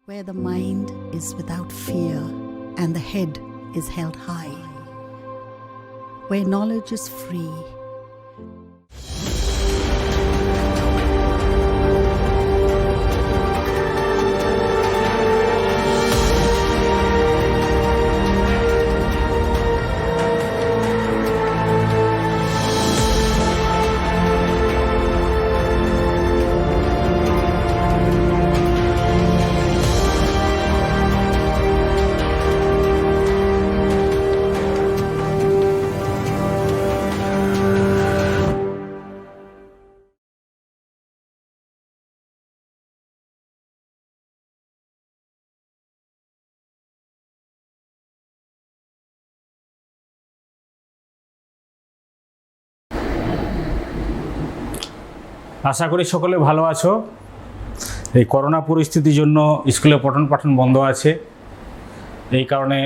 where the mind is without fear and the head is held high, where knowledge is free. আশা করি সকলে ভালো আছো। এই corona পরিস্থিতির জন্য স্কুলে পঠন পাঠন বন্ধ আছে। এই কারণে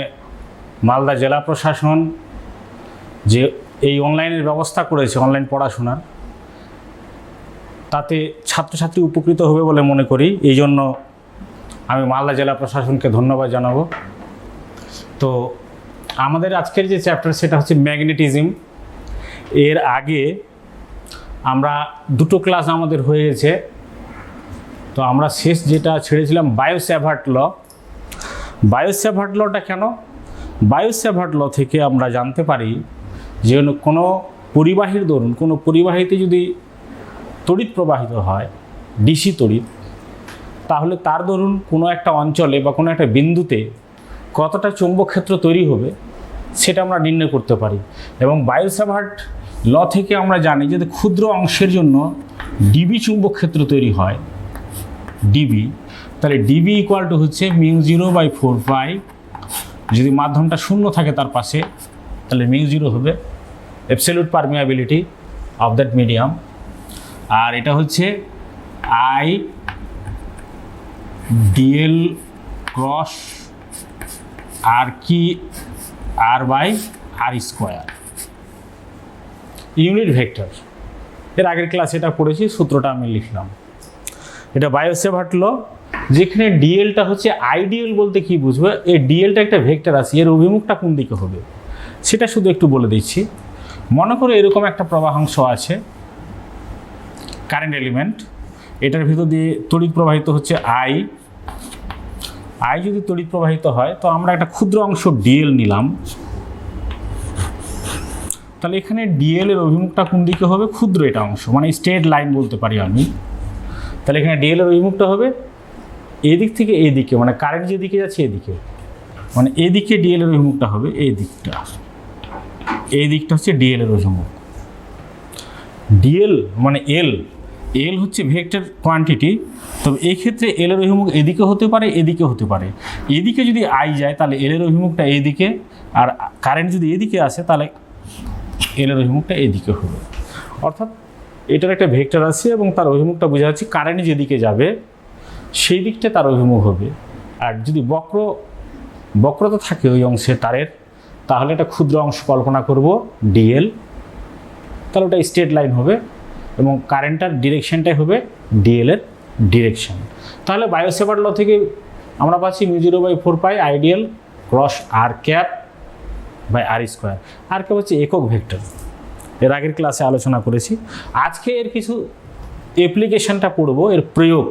মালদা জেলা প্রশাসন যে এই অনলাইনের ব্যবস্থা করেছে, অনলাইন পড়াশোনার, তাতে ছাত্রছাত্রী উপকৃত হবে বলে মনে করি। এই জন্য আমি মালদা জেলা প্রশাসনকে ধন্যবাদ জানাবো। তো আমাদের আজকের যে চ্যাপ্টার সেটা হচ্ছে ম্যাগনেটিজম। এর আগে আমরা দুটো ক্লাস আমাদের হয়ে গেছে। তো আমরা শেষ যেটা ছেড়েছিলাম বায়ো-স্যাভার্ট ল। বায়ো-স্যাভার্ট লটা কেন? বায়ো-স্যাভার্ট ল থেকে আমরা জানতে পারি যে কোনো পরিবাহীর দরুন কোনো পরিবাহীতে যদি তড়িৎ প্রবাহিত হয়, ডিসি তড়িৎ, তাহলে তার দরুন কোনো একটা অঞ্চলে বা কোনো একটা বিন্দুতে কতটা চৌম্বক ক্ষেত্র তৈরি হবে সেটা আমরা নির্ণয় করতে পারি। এবং বায়ো-স্যাভার্ট ল থেকে আমরা জানি যে ক্ষুদ্র অংশের জন্য ডিবি চুম্বক ক্ষেত্র তৈরি হয়, ডিবি। তাহলে ডিবি ইকুয়াল টু হচ্ছে μ0/4π। যদি মাধ্যমটা শূন্য থাকে তার পাশে, তাহলে μ0 হবে absolute permeability of that medium. আর এটা হচ্ছে আই ডিএল ক্রস আর কি r/r², ইউনিট ভেক্টর। এর আগের ক্লাসে এটা পড়েছি, সূত্রটা আমি লিখলাম। এটা বায়ো-স্যাভার্ট ল। যেখানে ডিএলটা হচ্ছে আইডিয়াল বলতে কি বুঝবে, এই ডিএলটা একটা ভেক্টর আছে, এর অভিমুখটা কোন দিকে হবে সেটা শুধু একটু বলে দিচ্ছি। মনে করো এরকম একটা প্রবাহাংশ আছে, কারেন্ট এলিমেন্ট, এটার ভিতর দিয়ে তড়িৎ প্রবাহিত হচ্ছে আই। যদি তড়িৎ প্রবাহিত হয় তো আমরা একটা ক্ষুদ্র অংশ ডিএল নিলাম। তাহলে এখানে ডিএল এর অভিমুখটা কোন দিকে হবে? ক্ষুদ্র এটা অংশ, মানে স্ট্রেট লাইন বলতে পারি আমি। তাহলে এখানে ডিএল এর অভিমুখটা হবে এদিক থেকে এদিকে, মানে কারেন্ট যেদিকে যাচ্ছে এদিকে, মানে এদিকে ডিএল এর অভিমুখটা হবে এই দিকটা। এই দিকটা হচ্ছে ডিএল এর অভিমুখ। ডিএল মানে এল হচ্ছে ভেক্টর কোয়ান্টিটি। তবে এই ক্ষেত্রে এল এর অভিমুখ এদিকে হতে পারে, এদিকে হতে পারে। এদিকে যদি আই যায় তাহলে এল এর অভিমুখটা এদিকে, আর কারেন্ট যদি এদিকে আসে তাহলে এল এর অভিমুখটা এদিকে হবে। অর্থাৎ এটার একটা ভেক্টর আছে এবং তার অভিমুখটা বোঝা যাচ্ছে কারেন্ট যেদিকে যাবে সেই দিকটা তার অভিমুখ হবে। আর যদি বক্রতা থাকে ওই অংশে তারের, তাহলে একটা ক্ষুদ্র অংশ কল্পনা করব ডিএল, তাহলে ওটা স্ট্রেট লাইন হবে এবং কারেন্টটার ডিরেকশনটাই হবে ডিএল এর ডিরেকশন। তাহলে বায়ো-স্যাভার্ট ল থেকে আমরা পাচ্ছি μ0/4π আইডিয়াল ক্রস r²/r²। আর কে হচ্ছে একক ভেক্টর, এর আগের ক্লাসে আলোচনা করেছি। আজকে এর কিছু অ্যাপ্লিকেশনটা পড়ব, এর প্রয়োগ।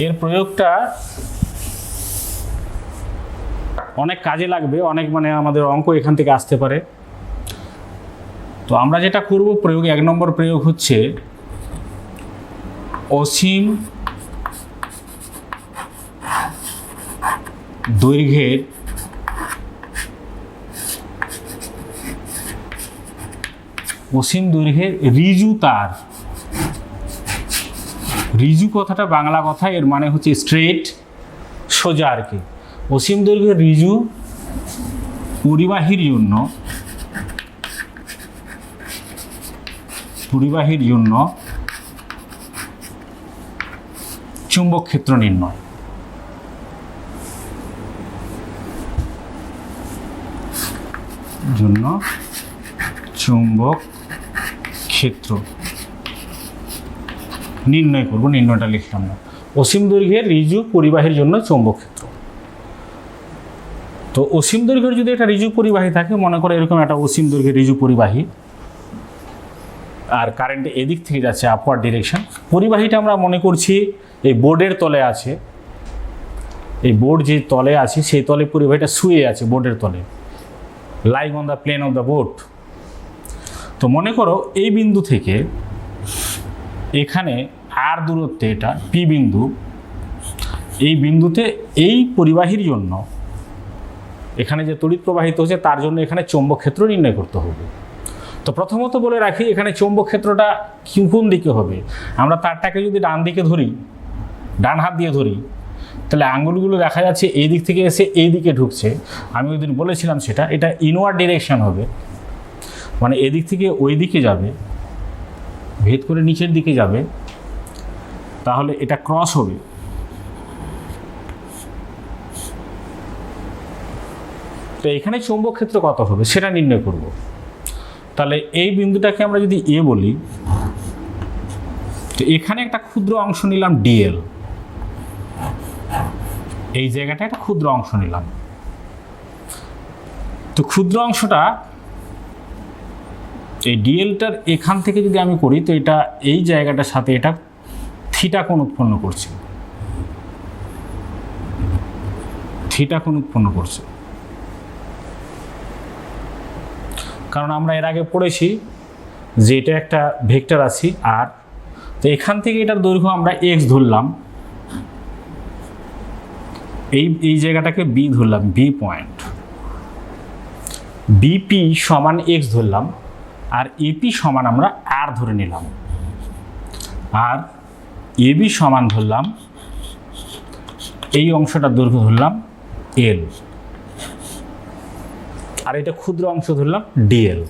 এর প্রয়োগটা অনেক কাজে লাগবে, অনেক মানে আমাদের অঙ্ক এখান থেকে আসতে পারে। তো আমরা যেটা করব প্রয়োগ, 1 নম্বর প্রয়োগ হচ্ছে অসীম দৈর্ঘ্যের রিজু তার। রিজু কথাটা বাংলা কথা, এর মানে হচ্ছে স্ট্রেট, সোজা আর কি। অসীম দৈর্ঘ্যের রিজু পরিবাহীর জন্য চুম্বক ক্ষেত্র নির্ণয়। চুম্বক ক্ষেত্র নির্ণয় করব, নির্ণয়টা লিখলাম না। অসীম দৈর্ঘ্যের ঋজু পরিবাহীর জন্য চৌম্বক ক্ষেত্র। তো অসীম দৈর্ঘ্যের যদি একটা ঋজু পরিবাহী থাকে, মনে করো এরকম একটা অসীম দৈর্ঘ্যের ঋজু পরিবাহী, আর কারেন্ট এদিক থেকে যাচ্ছে আপওয়ার্ড ডিরেকশন। পরিবাহীটা আমরা মনে করছি এই বোর্ডের তলে আছে, এই বোর্ড যে তলে আছে সেই তলে পরিবাহীটা শুয়ে আছে বোর্ডের তলে, lying on the plane of the board. তো মনে করো এই বিন্দু থেকে এখানে আর দূরত্বে এটা পি বিন্দু, এই বিন্দুতে এই পরিবাহীর জন্য এখানে যে তড়িৎ প্রবাহিত হচ্ছে তার জন্য এখানে চৌম্বক ক্ষেত্র নির্ণয় করতে হবে। তো প্রথমত বলে রাখি, এখানে চৌম্বক ক্ষেত্রটা কোন দিকে হবে। আমরা তারটাকে যদি ডান দিকে ধরি, ডান হাত দিয়ে ধরি, তাহলে আঙ্গুলগুলো দেখা যাচ্ছে এই দিক থেকে এসে এই দিকে ঢুকছে। আমি ওই দিন বলেছিলাম সেটা, এটা ইনওয়ার্ড ডিরেকশন হবে, মানে এদিক থেকে ওই দিকে যাবে, ভেদ করে নিচের দিকে যাবে, তাহলে এটা ক্রস হবে। তো এখানে চৌম্বক ক্ষেত্র কত হবে সেটা নির্ণয় করব। তাহলে এই বিন্দুটাকে আমরা যদি এ বলি, তো এখানে একটা ক্ষুদ্র অংশ নিলাম ডিএল, এই জায়গাটা একটা ক্ষুদ্র অংশ নিলাম। তো ক্ষুদ্র অংশটা এই ডিএলটার এখান থেকে যদি আমি করি, তো এটা এই জায়গাটার সাথে এটা থিটা কোণ উৎপন্ন করছে, থিটা কোণ উৎপন্ন করছে। কারণ আমরা এর আগে পড়েছি যে এটা একটা ভেক্টর রাশি আর, তো এখান থেকে এটার দৈর্ঘ্য আমরা এক্স ধরলাম, এই জায়গাটাকে বি ধরলাম, বি পয়েন্ট, বিপি সমান এক্স ধরলাম, আর এপি সমান আমরা আর ধরে নিলাম, আর এবি সমান ধরলাম, এই অংশটার দৈর্ঘ্য ধরলাম এল, আর এটা ক্ষুদ্র অংশ ধরলাম ডিএল।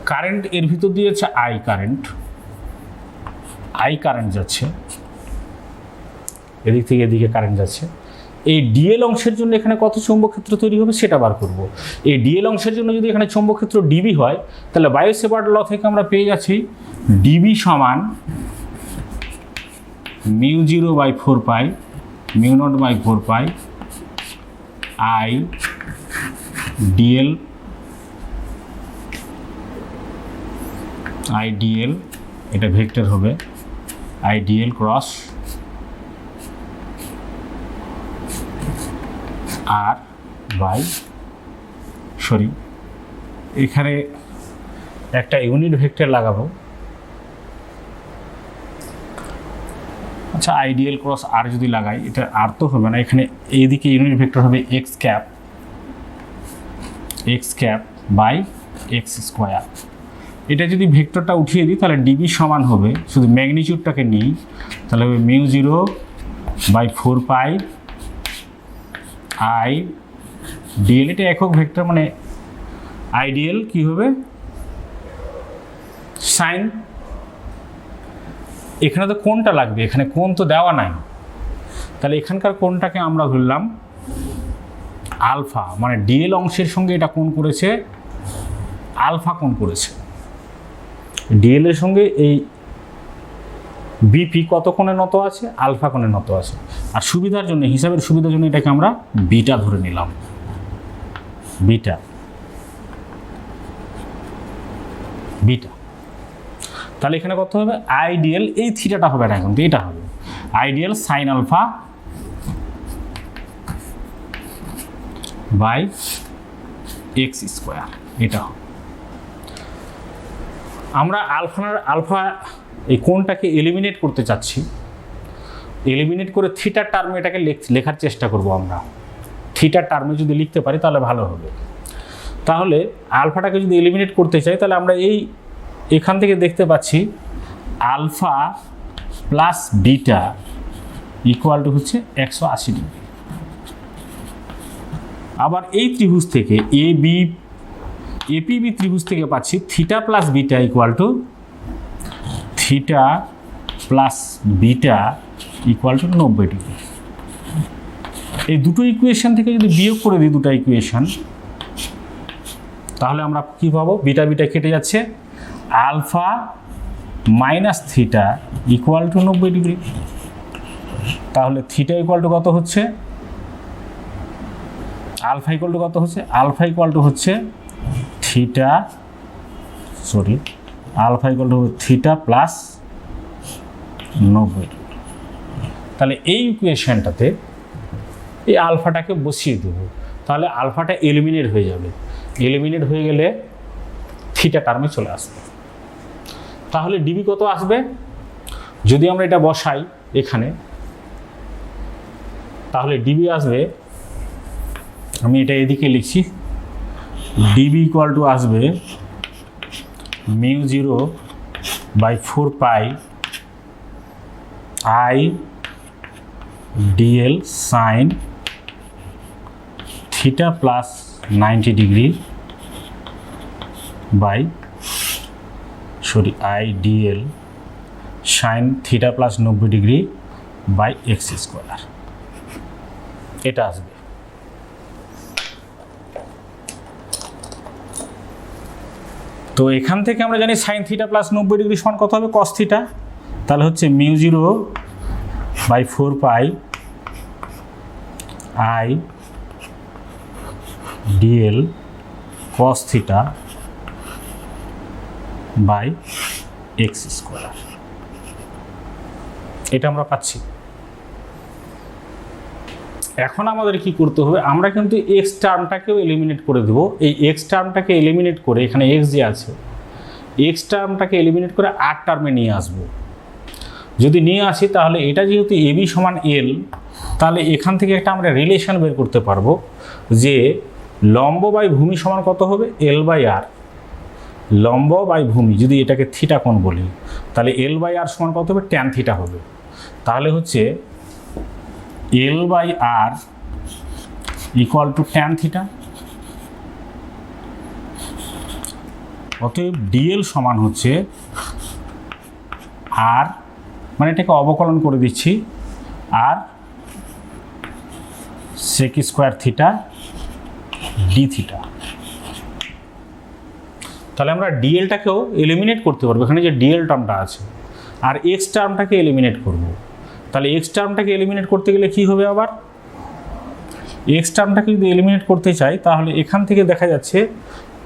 কারেন্ট এর ভিতর দিয়ে হচ্ছে আই কারেন্ট যাচ্ছে, এদিক থেকে এদিকে কারেন্ট যাচ্ছে। এই ডিএল অংশের জন্য এখানে কত চৌম্বক ক্ষেত্র তৈরি হবে সেটা বার করব। এই ডিএল অংশের জন্য যদি এখানে চৌম্বক ক্ষেত্র ডিবি হয়, তাহলে বায়ো-সেভার্ট ল থেকে আমরা পেয়ে যাচ্ছি ডিবি সমান μ0/4π μ0/4π আই ডিএল এটা ভেক্টর হবে I dl cross r by এখানে একটা ইউনিট ভেক্টর লাগাবো। আচ্ছা, আইডিয়াল ক্রস আর যদি লাগাই, এটা আর তো হবে না, এখানে এইদিকে ইউনিট ভেক্টর হবে x cap by x square. এটা যদি ভেক্টরটা উঠিয়ে দিই তাহলে ডিবি সমান হবে, শুধু ম্যাগনিচিউডটাকে নিই, তাহলে হবে μ0/4π আই ডিএল। এটা একক ভেক্টর, মানে আইডিয়াল কি হবে সাইন, এখানে তো কোণটা লাগবে, এখানে কোণ তো দেওয়া নাই, তাহলে এখানকার কোণটাকে আমরা ধরলাম আলফা, মানে ডিএল অংশের সঙ্গে এটা কোণ করেছে আলফা কোণ করেছে। ডিএল এর সঙ্গে এই বিপি কত কোণে নত আছে, আলফা কোণে নত আছে। আর সুবিধার জন্য, হিসাবের সুবিধার জন্য এটাকে আমরা বিটা ধরে নিলাম, বিটা। তাহলে এখানে কত হবে, আইডিয়াল, এই থিটাটা হবে না, এখন এটা হবে I dl sine alpha by x square, এটা হবে। আমরা আলফা এই কোণটাকে এলিমিনেট করতে চাচ্ছি, এলিমিনেট করে থিটার টার্মে এটাকে লেখার চেষ্টা করব। আমরা থিটার টার্মে যদি লিখতে পারি তাহলে ভালো হবে। তাহলে আলফাটাকে যদি এলিমিনেট করতে চাই, তাহলে আমরা এখান থেকে দেখতে পাচ্ছি alpha plus beta equal to হচ্ছে 180 ডিগ্রি। আবার এই ত্রিভুজ থেকে এপিবি ত্রিভুজ থেকে পাচ্ছি theta plus beta equal to 90 degree. এই দুটো ইকুয়েশন থেকে যদি বিয়োগ করে দিই দুটো ইকুয়েশন, তাহলে আমরা কি পাবো, বিটা কেটে যাচ্ছে, alpha minus theta equal to 90 degree. তাহলে থিটা ইকুয়াল টু কত হচ্ছে, আলফা ইকুয়াল টু কত হচ্ছে, আলফা ইকুয়াল টু হচ্ছে theta, sorry alpha equal to theta plus 90 degree. তাহলে এই ইকুয়েশনটাতে এই আলফাটাকে বসিয়ে দেব, তাহলে আলফাটা এলিমিনেট হয়ে যাবে, এলিমিনেট হয়ে গেলে থিটা টার্মে চলে আসবে। তাহলে ডিবি কত আসবে, যদি আমরা এটা বসাই এখানে, তাহলে ডিবি আসবে, আমি এটা এদিকে লিখছি, ডিবি ইকুয়াল টু আসবে μ0 by 4 pi I d l sine theta plus 90 degree by I d l sine theta plus 90 degree by x square, এটা আসবে। তো এখান থেকে আমরা জানি সাইন থিটা প্লাস 90 ডিগ্রি সমান কত হবে, কস থিটা, তাহলে হচ্ছে μ0 by 4 pi I d l cos theta by x square, এটা আমরা পাচ্ছি। এখন আমাদের কি করতে হবে, আমরা কিন্তু এক্স টার্মটাকেও এলিমিনেট করে দেব। এই এক্স টার্মটাকে এলিমিনেট করে, এখানে এক্স যে আছে, এক্স টার্মটাকে এলিমিনেট করে আর টার্মে নিয়ে আসব। যদি নিয়ে আসি তাহলে এটা যেহেতু এবি সমান এল, তাহলে এখান থেকে একটা আমরা রিলেশন বের করতে পারবো যে লম্ব বাই ভূমি সমান কত হবে, এল বাই আর। লম্ব বাই ভূমি যদি এটাকে থিটা কোণ বলি, তাহলে এল বাই আর সমান কত হবে, ট্যান থিটা হবে। তাহলে হচ্ছে L by R equal to tan theta. অতএব ডিএল সমান হচ্ছে আর, মানে এটাকে অবকলন করে দিচ্ছি, R sec square theta d theta. তাহলে আমরা ডিএলটাকেও এলিমিনেট করতে পারবো, এখানে যে ডিএল টার্মটা আছে, আর এক্স টার্মটাকে এলিমিনেট করব। তাহলে এক্স টার্মটাকে এলিমিনেট করতে গেলে কি হবে, আবার এক্স টার্মটাকে যদি এলিমিনেট করতে চাই তাহলে এখান থেকে দেখা যাচ্ছে,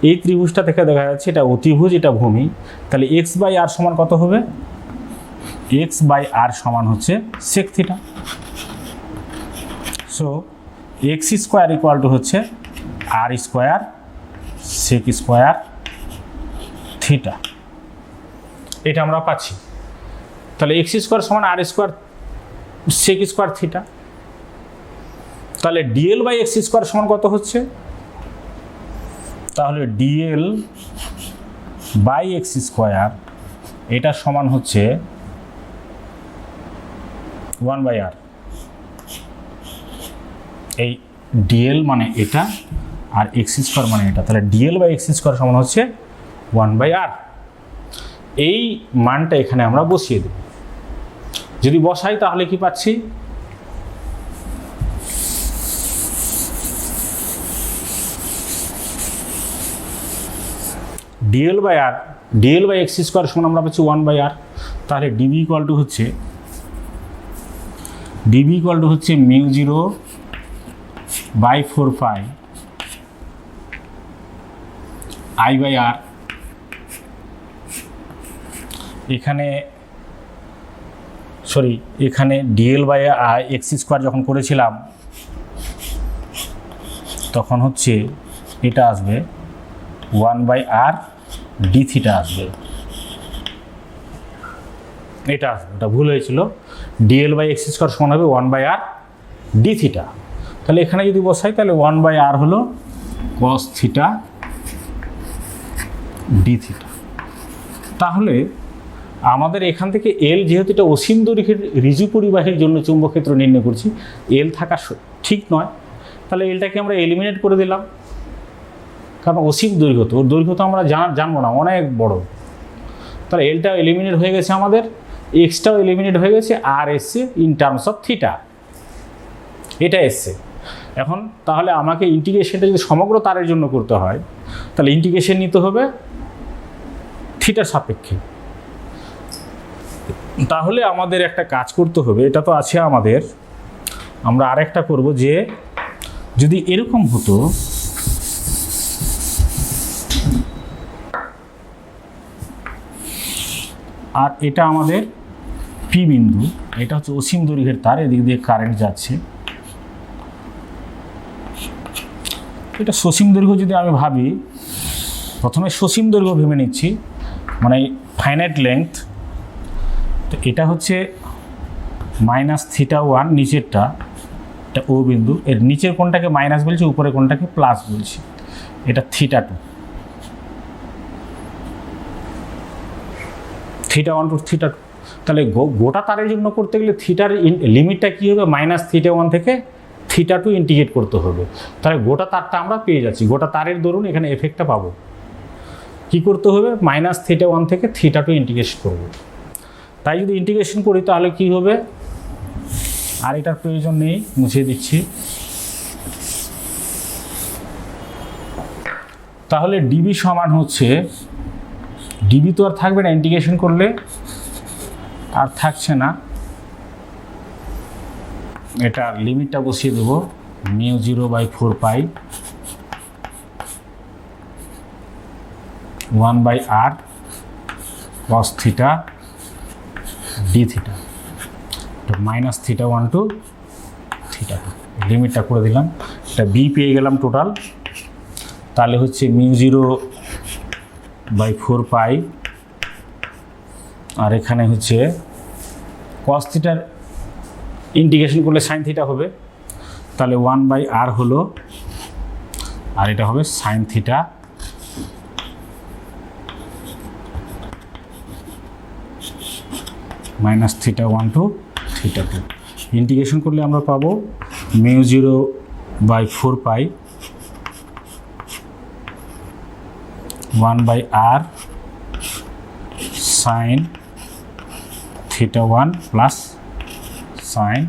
এই ত্রিভুজটা থেকে দেখা যাচ্ছে এটা অতিভুজ, এটা ভূমি, তাহলে এক্স বাই আর সমান কত হবে, এক্স বাই আর সমান হচ্ছে sec theta. So x square equal to হচ্ছে r square sec square theta, এটা আমরা পাচ্ছি। তাহলে এক্স স্কোয়ার সমান r square sec square theta. তাহলে ডিএল বাই এক্স স্কোয়ার সমান কত হচ্ছে, তাহলে ডিএল বাই এক্স স্কোয়ার এটা সমান হচ্ছে 1 বাই আর। এই ডিএল মানে এটা আর এক্স স্কোয়ার মানে এটা, তাহলে ডিএল বাই এক্স স্কোয়ার সমান হচ্ছে 1 বাই আর। এই মানটা এখানে আমরা বসিয়ে দেব। যদি বসাই তাহলে কি পাচ্ছি, dl by r, dl by x square সমান আমরা পাচ্ছি 1 বাই আর। তাহলে ডিবি ইকুয়াল টু হচ্ছে μ0 বাই 4 পাই আই বাই আর। এখানে ডিএল বাই এক্স স্কোয়ার যখন করেছিলাম তখন হচ্ছে এটা আসবে 1 বাই আর ডি থিটা আসবে, এটা আসবে, এটা ভুল হয়েছিল। ডিএল বাই এক্স স্কোয়ার সমান হবে 1 বাই আর ডি থিটা। তাহলে এখানে যদি বসাই তাহলে 1 বাই আর হলো কস থিটা ডি থিটা। তাহলে আমাদের এখান থেকে এল, যেহেতু এটা অসীম দৈর্ঘ্যের ঋজু পরিবাহীর জন্য চুম্বক ক্ষেত্র নির্ণয় করছি, এল থাকা ঠিক নয়, তাহলে এলটাকে আমরা এলিমিনেট করে দিলাম, কারণ অসীম দৈর্ঘ্য, তো ওর দৈর্ঘ্য তো আমরা জানবো না, অনেক বড়। তাহলে এলটাও এলিমিনেট হয়ে গেছে আমাদের, এক্সটাও এলিমিনেট হয়ে গেছে, আর এসছে ইন টার্মস অফ থিটা, এটা এসছে। এখন তাহলে আমাকে ইন্টিগ্রেশনটা যদি সমগ্র তারের জন্য করতে হয় তাহলে ইন্টিগ্রেশন নিতে হবে থিটার সাপেক্ষে। তাহলে আমাদের একটা কাজ করতে হবে, এটা তো আছে আমাদের, আমরা আরেকটা করব যে যদি এরকম হতো, আর এটা আমাদের পি বিন্দু, এটা হচ্ছে অসীম দৈর্ঘ্যের তার, এদিক দিয়ে কারেন্ট যাচ্ছে, এটা সসীম দৈর্ঘ্য যদি আমি ভাবি, প্রথমে সসীম দৈর্ঘ্য ভেবে নিচ্ছি, মানে ফাইনাইট লেংথ। তো এটা হচ্ছে -θ1 নিচেরটা, এটা ও বিন্দু, এর নিচের কোণটাকে মাইনাস বলছি, উপরে কোণটাকে প্লাস বলছি, এটা θ2, θ1 টু θ2। তাহলে গোটা তারের জন্য করতে গেলে থিটার লিমিটটা কী হবে, -θ1 থেকে θ2 ইন্টিগ্রেট করতে হবে। তাহলে গোটা তারটা আমরা পেয়ে যাচ্ছি, গোটা তারের দরুন এখানে এফেক্টটা পাবো। কি করতে হবে, -θ1 থেকে θ2 ইন্টিগ্রেশন করব। তাই যদি ইন্টিগ্রেশন করি তাহলে কি হবে, আর এটার প্রয়োজন নেই, মুছে দিচ্ছি। তাহলে ডিবি সমান হচ্ছে, ডিবি তো আর থাকবে না ইন্টিগ্রেশন করলে, আর থাকছে না, এটা লিমিটটা বসিয়ে দেবো μ0/4π 1/r cos θ dθ, -θ1 টু θ2, লিমিটটা করে দিলাম, এটা বি পেয়ে গেলাম টোটাল। তাহলে হচ্ছে μ0/4π, আর এখানে হচ্ছে cos θ ইন্টিগ্রেশন করলে sin θ হবে, তাহলে 1/r হলো, আর এটা হবে sin θ -θ1 টু θ2। ইন্টিগ্রেশন করলে আমরা পাবো μ0/4π 1/r sin θ1 প্লাস sin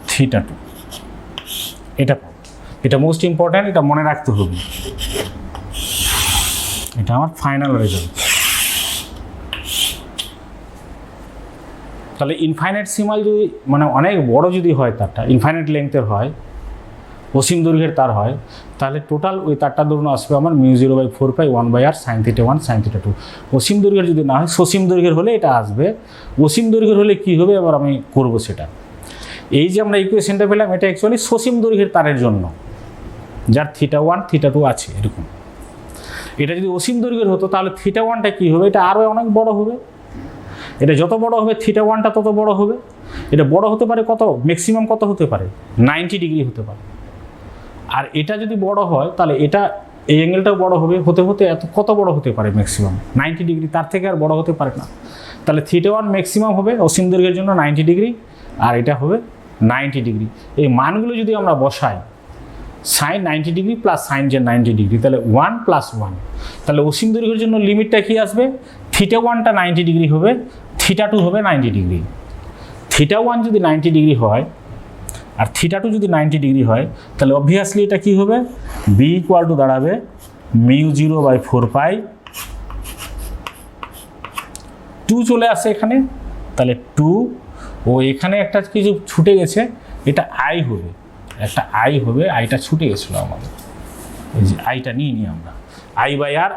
θ2, এটা পাবো। এটা মোস্ট ইম্পর্ট্যান্ট, এটা মনে রাখতে হবে, এটা আমার ফাইনাল রেজাল্ট। তাহলে ইনফাইনাইট সিমাল যদি, মানে অনেক বড় যদি হয় তারটা, ইনফাইনাইট লেংথের হয়, অসীম দৈর্ঘ্যের তার হয়, তাহলে টোটাল ওই তারটা ধরুন আসবে আমার μ0/4π 1/r sin θ1 sin θ2। অসীম দৈর্ঘ্যের যদি না হয়, সসীম দৈর্ঘ্যের হলে এটা আসবে, অসীম দৈর্ঘ্যের হলে কি হবে এবার আমি করব সেটা। এই যে আমরা ইকুয়েশনটা পেলাম, এটা অ্যাকচুয়ালি সসীম দৈর্ঘ্যের তারের জন্য, যার θ1 θ2 আছে এরকম। এটা যদি অসীম দৈর্ঘ্যের হতো তাহলে θ1টা কী হবে, এটা আরও অনেক বড় হবে, এটা যত বড় হবে θ1টা তত বড় হবে। এটা বড় হতে পারে কত, ম্যাক্সিমাম কত হতে পারে, 90 ডিগ্রি হতে পারে। আর এটা যদি বড় হয় তাহলে এটা, এই অ্যাঙ্গেলটাও বড় হবে, হতে হতে কত বড় হতে পারে, ম্যাক্সিমাম 90 ডিগ্রি, তার থেকে আর বড় হতে পারে না। তাহলে θ1 ম্যাক্সিমাম হবে অসীম দৈর্ঘ্যের জন্য 90 ডিগ্রি, আর এটা হবে 90 ডিগ্রি। এই মানগুলো যদি আমরা বসাই, সাইন 90 ডিগ্রি প্লাস সাইন যে 90 ডিগ্রি, তাহলে 1 + 1, তাহলে অসীম দৈর্ঘ্যের জন্য লিমিটটা কি আসবে, θ1টা 90 ডিগ্রি হবে, θ2 হবে 90 ডিগ্রি। θ1 যদি 90 ডিগ্রি হয় আর θ2 যদি 90 ডিগ্রি হয়, তাহলে অবভিয়াসলি এটা কি হবে, বি ইকুয়াল টু দাঁড়াবে μ0/4π 2 চলে আসে এখানে, তাহলে 2, ও এখানে একটা কিছু ছুটে গেছে, এটা আই হবে, একটা আই হবে, আইটা ছুটে গেছিলো আমাদের, এই যে আইটা নিয়ে নিই আমরা, I/R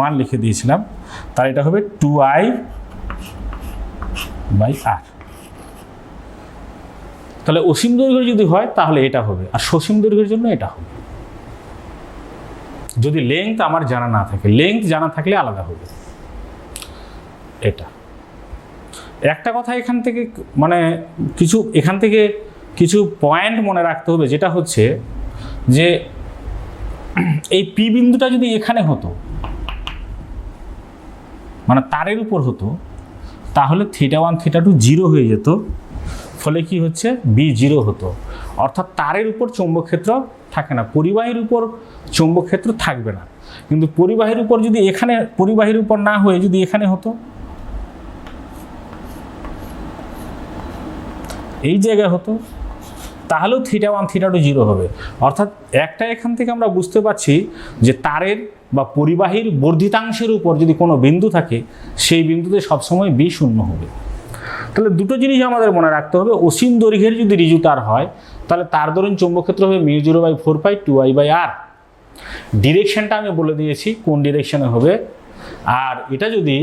1 লিখে দিয়েছিলাম, তার এটা হবে 2I/R। তাহলে অসীম দৈর্ঘ্য যদি হয় তাহলে এটা হবে, আর সসীম দৈর্ঘ্যের জন্য এটা হবে। যদি লেংথ আমার জানা না থাকে, লেংথ জানা থাকলে আলাদা হবে। এটা একটা কথা এখান থেকে, মানে এখান থেকে কিছু পয়েন্ট মনে রাখতে হবে, যেটা হচ্ছে যে এই পি বিন্দুটা যদি এখানে হতো, মানে তারের উপর হতো, তাহলে θ1 θ2 0 হয়ে যেত, ফলে কি হচ্ছে, বি 0 হতো। অর্থাৎ তারের উপর চৌম্বক ক্ষেত্র থাকে না, পরিবাহীর উপর চৌম্বক ক্ষেত্র থাকবে না। কিন্তু পরিবাহীর উপর যদি এখানে, পরিবাহীর উপর না হয়ে যদি এখানে হতো, এই জায়গায় হতো, তাহলেও θ1 θ2 0 হবে। অর্থাৎ একটা এখান থেকে আমরা বুঝতে পারছি যে তারের বা পরিবাহীর বর্ধিতাংশের উপর যদি কোনো বিন্দু থাকে সেই বিন্দুতে সবসময় বি শূন্য হবে। তাহলে দুটো জিনিস আমাদের মনে রাখতে হবে, অসীম দৈর্ঘ্যের যদি ঋজু তার হয় তাহলে তার দরুন চৌম্বক ক্ষেত্র হবে μ0/4π 2I/r। ডিরেকশনটা আমি বলে দিয়েছি কোন ডিরেকশনে হবে। আর এটা যদি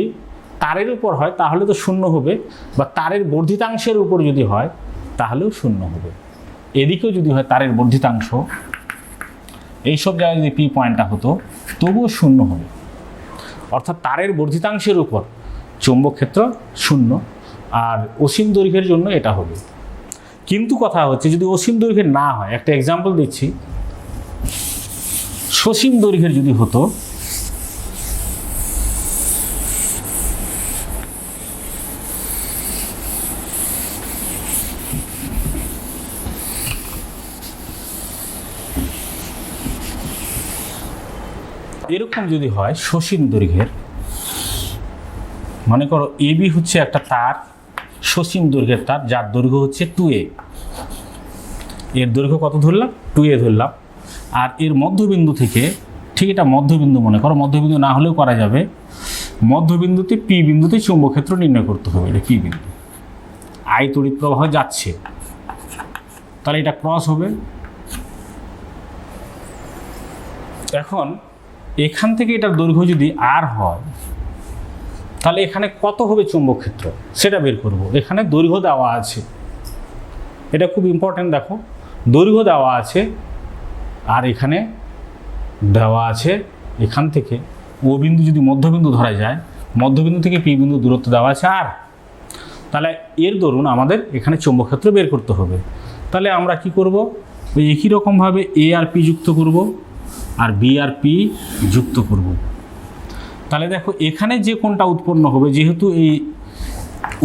তারের উপর হয় তাহলে তো শূন্য হবে, বা তারের বর্ধিতাংশের উপর যদি হয় তাহলেও শূন্য হবে। এদিকেও যদি হয় তারের বর্ধিতাংশ, এইসব জায়গায় যদি পি পয়েন্টটা হতো তবুও শূন্য হবে। অর্থাৎ তারের বর্ধিতাংশের উপর চৌম্বক ক্ষেত্র শূন্য, আর অসীম দৈর্ঘ্যের জন্য এটা হবে। কিন্তু কথা হচ্ছে যদি অসীম দৈর্ঘ্যের না হয়, একটা এক্সাম্পল দিচ্ছি, সসীম দৈর্ঘ্যের যদি হতো, এরকম যদি হয় সসীম দৈর্ঘ্যের, মনে করো এবি হচ্ছে একটা তার, সসীম দৈর্ঘ্যের তার, যার দৈর্ঘ্য হচ্ছে 2a, এর দৈর্ঘ্য কত ধরলাম 2a ধরলাম, আর এর মধ্যবিন্দু থেকে, ঠিক এটা মধ্যবিন্দু মনে করো, মধ্যবিন্দু না হলেও করা যাবে, মধ্যবিন্দুতে পি বিন্দুতে চৌম্বক ক্ষেত্র নির্ণয় করতে হবে। এটা পি বিন্দু, আই তড়িৎ প্রবাহ যাচ্ছে, তাহলে এটা ক্রস হবে। এখন এখান থেকে এটার দৈর্ঘ্য যদি আর হয় তাহলে এখানে কত হবে চৌম্বক ক্ষেত্র সেটা বের করব। এখানে দৈর্ঘ্য দেওয়া আছে, এটা খুব ইম্পর্টেন্ট, দেখো দৈর্ঘ্য দেওয়া আছে, আর এখানে দেওয়া আছে এখান থেকে ও বিন্দু যদি মধ্যবিন্দু ধরা যায়, মধ্যবিন্দু থেকে পি বিন্দু দূরত্ব দেওয়া আছে আর, তাহলে এর দরুন আমাদের এখানে চৌম্বক ক্ষেত্র বের করতে হবে। তাহলে আমরা কি করব, ওই একই রকমভাবে এ আর পি যুক্ত করব আর বি আর পি যুক্ত করব। তাহলে দেখো এখানে যে কোণটা উৎপন্ন হবে, যেহেতু এই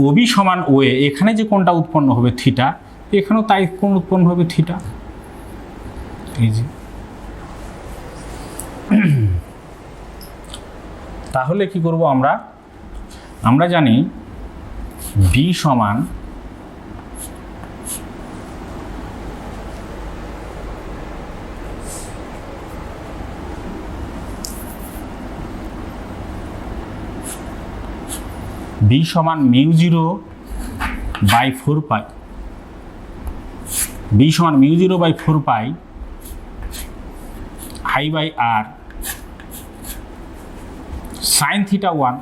ওবি সমান ওএ, এখানে যে কোণটা উৎপন্ন হবে থিটা, এখানেও তাই কোণ উৎপন্ন হবে থিটা। এই যে তাহলে কি করব আমরা জানি বি সমান μ0/4π, বি সমান μ0/4π I/r সাইন θ1।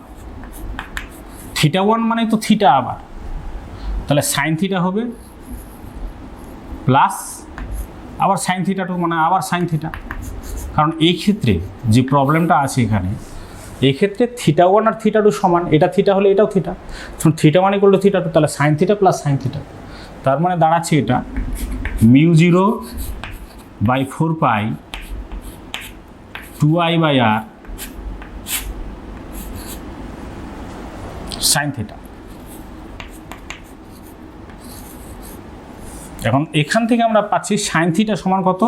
θ1 মানে তো থিটা, আবার তাহলে সাইন থিটা হবে প্লাস আবার সাইন θ2 মানে আবার সাইন থিটা। কারণ এই ক্ষেত্রে যে প্রবলেমটা আছে এখানে, এই ক্ষেত্রে θ1 আর θ2 সমান, এটা থিটা হলে এটাও থিটা, θ1 = θ2, তাহলে sign theta plus sine theta. তার মানে দাঁড়াচ্ছে এটা μ0/4π 2I/r সাইন থিটা। এখন এখান থেকে আমরা পাচ্ছি সাইন থিটা সমান কত,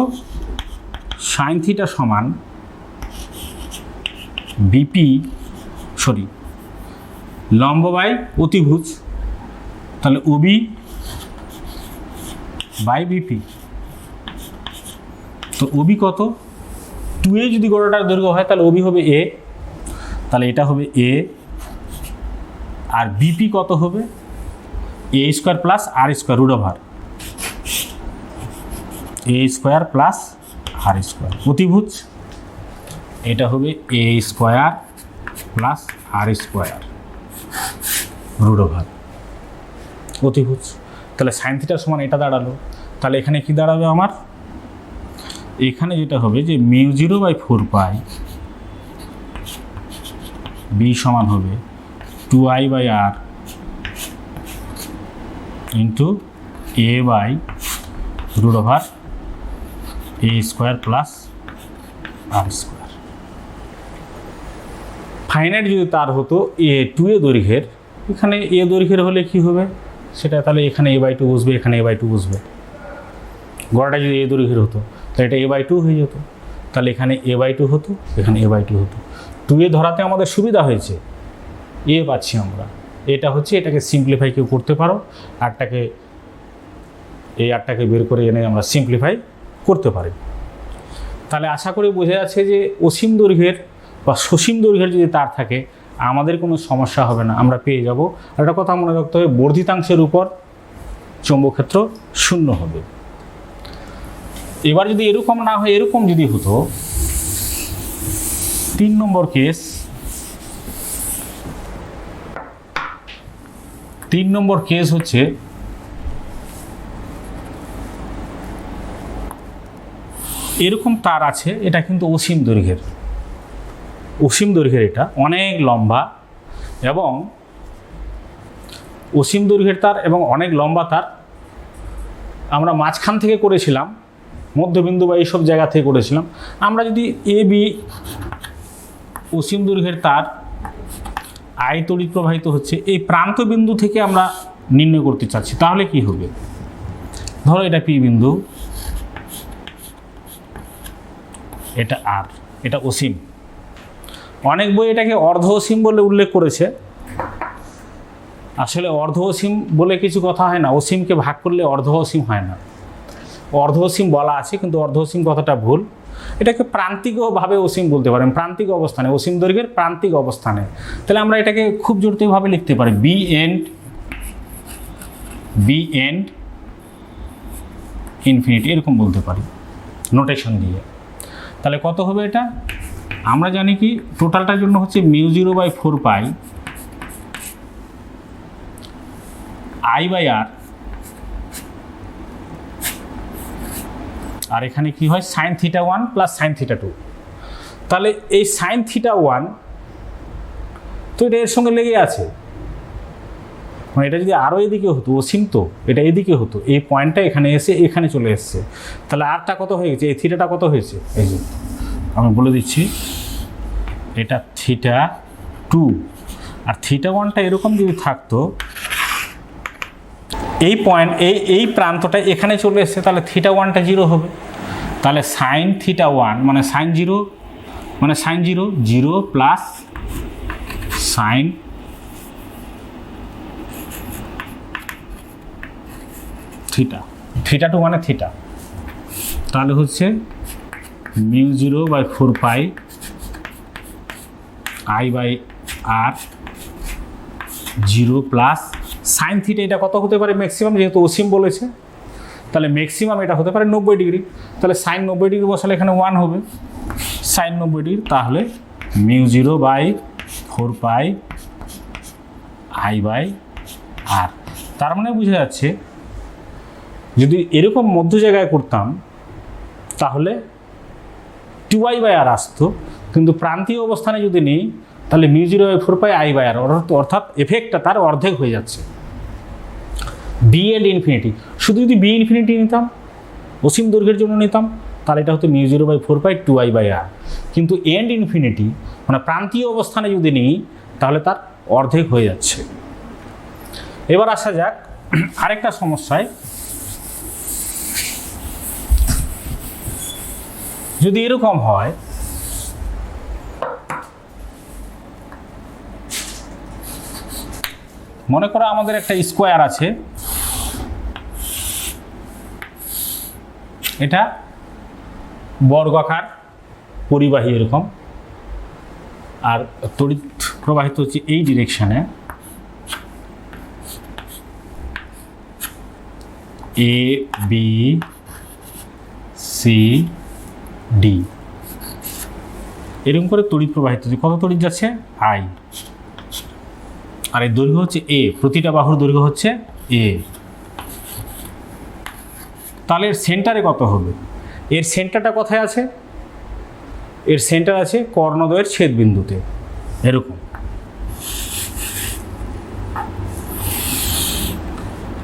সাইন থিটা সমান বিপি, লম্ব বাই অতিভুজ, তাহলে ওবি বাই বিপি। তো ওবি কত, 2a যদি গোড়াটার দৈর্ঘ্য হয় তাহলে ওবি হবে এ, তাহলে এটা হবে এ, আর বিপি কত হবে a² plus r² √, a² plus r²। অতিভুজ এটা হবে a² প্লাস r² √, অতিভুজ। তাহলে সাইন থিটার সমান এটা দাঁড়ালো। তাহলে এখানে কি দাঁড়াবে আমার, এখানে যেটা হবে যে μ0/4π বি সমান হবে 2I/r into a/√, a² plus r²। Finite যদি তার হতো a2a দৈর্ঘ্যের, এখানে এ দৈর্ঘ্যের হলে কি হবে সেটা, তাহলে এখানে a/2 বসবে, এখানে a/2 বসবে। গোড়াটা যদি এ দৈর্ঘ্যের হতো তাহলে এটা a/2 হয়ে যেত, তাহলে এখানে a/2 হতো, এখানে a/2 হতো। 2a ধরাতে আমাদের সুবিধা হয়েছে, এ পাচ্ছি আমরা, এটা হচ্ছে, এটাকে সিম্পলিফাই কেউ করতে পারো, আরটাকে এই আরটাকে বের করে এনে আমরা সিম্পলিফাই করতে পারি। তাহলে আশা করি বোঝা যাচ্ছে যে অসীম দৈর্ঘ্যের বা সসীম দৈর্ঘ্যের যদি তার থাকে আমাদের কোনো সমস্যা হবে না, আমরা পেয়ে যাব। আর একটা কথা মনে রাখতে হবে, বর্ধিতাংশের উপর চৌম্বক ক্ষেত্র শূন্য হবে। এবার যদি এরকম না হয়, এরকম যদি হতো, 3 নম্বর কেস, 3 নম্বর কেস হচ্ছে এরকম তার আছে, এটা কিন্তু অসীম দৈর্ঘ্যের, অসীম দৈর্ঘ্যের, এটা অনেক লম্বা এবং অসীম দৈর্ঘ্যের তার এবং অনেক লম্বা তার। আমরা মাঝখান থেকে করেছিলাম, মধ্যবিন্দু বা এইসব জায়গা থেকে করেছিলাম। আমরা যদি এ বি অসীম দৈর্ঘ্যের তার, আই তড়িৎ প্রবাহিত হচ্ছে, এই প্রান্ত বিন্দু থেকে আমরা নির্ণয় করতে চাচ্ছি, তাহলে কি হবে? ধরো এটা পি বিন্দু, এটা আর, এটা অসীম। অনেক বই এটাকে অর্ধ অসীম বলে উল্লেখ করেছে। আসলে অর্ধ অসীম বলে কিছু কথা হয় না, অসীমকে ভাগ করলে অর্ধ অসীম হয় না। অর্ধ অসীম বলা আছে, কিন্তু অর্ধ অসীম কথাটা ভুল। এটাকে প্রান্তিকভাবে অসীম বলতে পারেন, প্রান্তিক অবস্থানে, অসীম দৈর্ঘ্যের প্রান্তিক অবস্থানে। তাহলে আমরা এটাকে খুব জটিলভাবে লিখতে পারি, বি এন্ড ইনফিনিটি, এরকম বলতে পারি নোটেশন দিয়ে। তাহলে কত হবে এটা? আমরা জানি কি টোটালটার জন্য হচ্ছে μ0/4π I/r, আর এখানে কি হয় sin θ1 + sin θ2। তাহলে এই sin θ1 তো এটা এর সঙ্গে লেগে আছে, মানে এটা যদি আরও এদিকে হতো, অসীম তো এটা এদিকে হতো, এই পয়েন্টটা এখানে এসে এখানে চলে এসছে, তাহলে আরটা কত হয়ে গেছে, এই থিটাটা কত হয়েছে, এই যে আমি বলে দিচ্ছি, এটা θ2 আর θ1টা এরকম যদি থাকতো, এই পয়েন্ট এই প্রান্তটা এখানে চলে এসছে, তাহলে θ1টা 0 হবে। তাহলে sin θ1 মানে sin 0 মানে sin 0 0 প্লাস sin θ2 মানে থিটা, তাহলে হচ্ছে μ0/4π I/r 0 প্লাস সাইন থিটা। এটা কত হতে পারে ম্যাক্সিমাম, যেহেতু অসীম বলেছে, তাহলে ম্যাক্সিমাম এটা হতে পারে 90 ডিগ্রি। তাহলে সাইন 90 ডিগ্রি বসালে এখানে 1 হবে, সাইন 90 ডিগ্রি, তাহলে μ0/4π I/r। তার মানে বোঝা যাচ্ছে যদি এরকম মধ্য জায়গায় করতাম তাহলে 2I/r আসতো, কিন্তু প্রান্তীয় অবস্থানে যদি নিই তাহলে μ0/4π I/r, অর্থাৎ এফেক্টটা তার অর্ধেক হয়ে যাচ্ছে। বি এন্ড ইনফিনিটি, শুধু যদি বি ইনফিনিটি নিতাম, অসীম দৈর্ঘ্যের জন্য নিতাম, তাহলে এটা হতো μ0/4π 2I/r, কিন্তু এন্ড ইনফিনিটি মানে প্রান্তীয় অবস্থানে যদি নিই তাহলে তার অর্ধেক হয়ে যাচ্ছে। এবার আসা যাক আরেকটা সমস্যায়। যদি এরকম হয়, মনে করো আমাদের একটা স্কোয়ার আছে, এটা বর্গাকার পরিবাহী এরকম, আর তড়িৎ প্রবাহিত হচ্ছে এই ডিরেকশনে, এ বি সি ডি, এরকম করে তড়িৎ প্রবাহিত হচ্ছে। কত তড়িৎ যাচ্ছে? আই। আর এই দৈর্ঘ্য হচ্ছে এ, প্রতিটা বাহুর দৈর্ঘ্য হচ্ছে এ। তাহলে এর সেন্টারে কত হবে? এর সেন্টারটা কোথায় আছে? এর সেন্টার আছে কর্ণদ্বয়ের ছেদ বিন্দুতে, এরকম।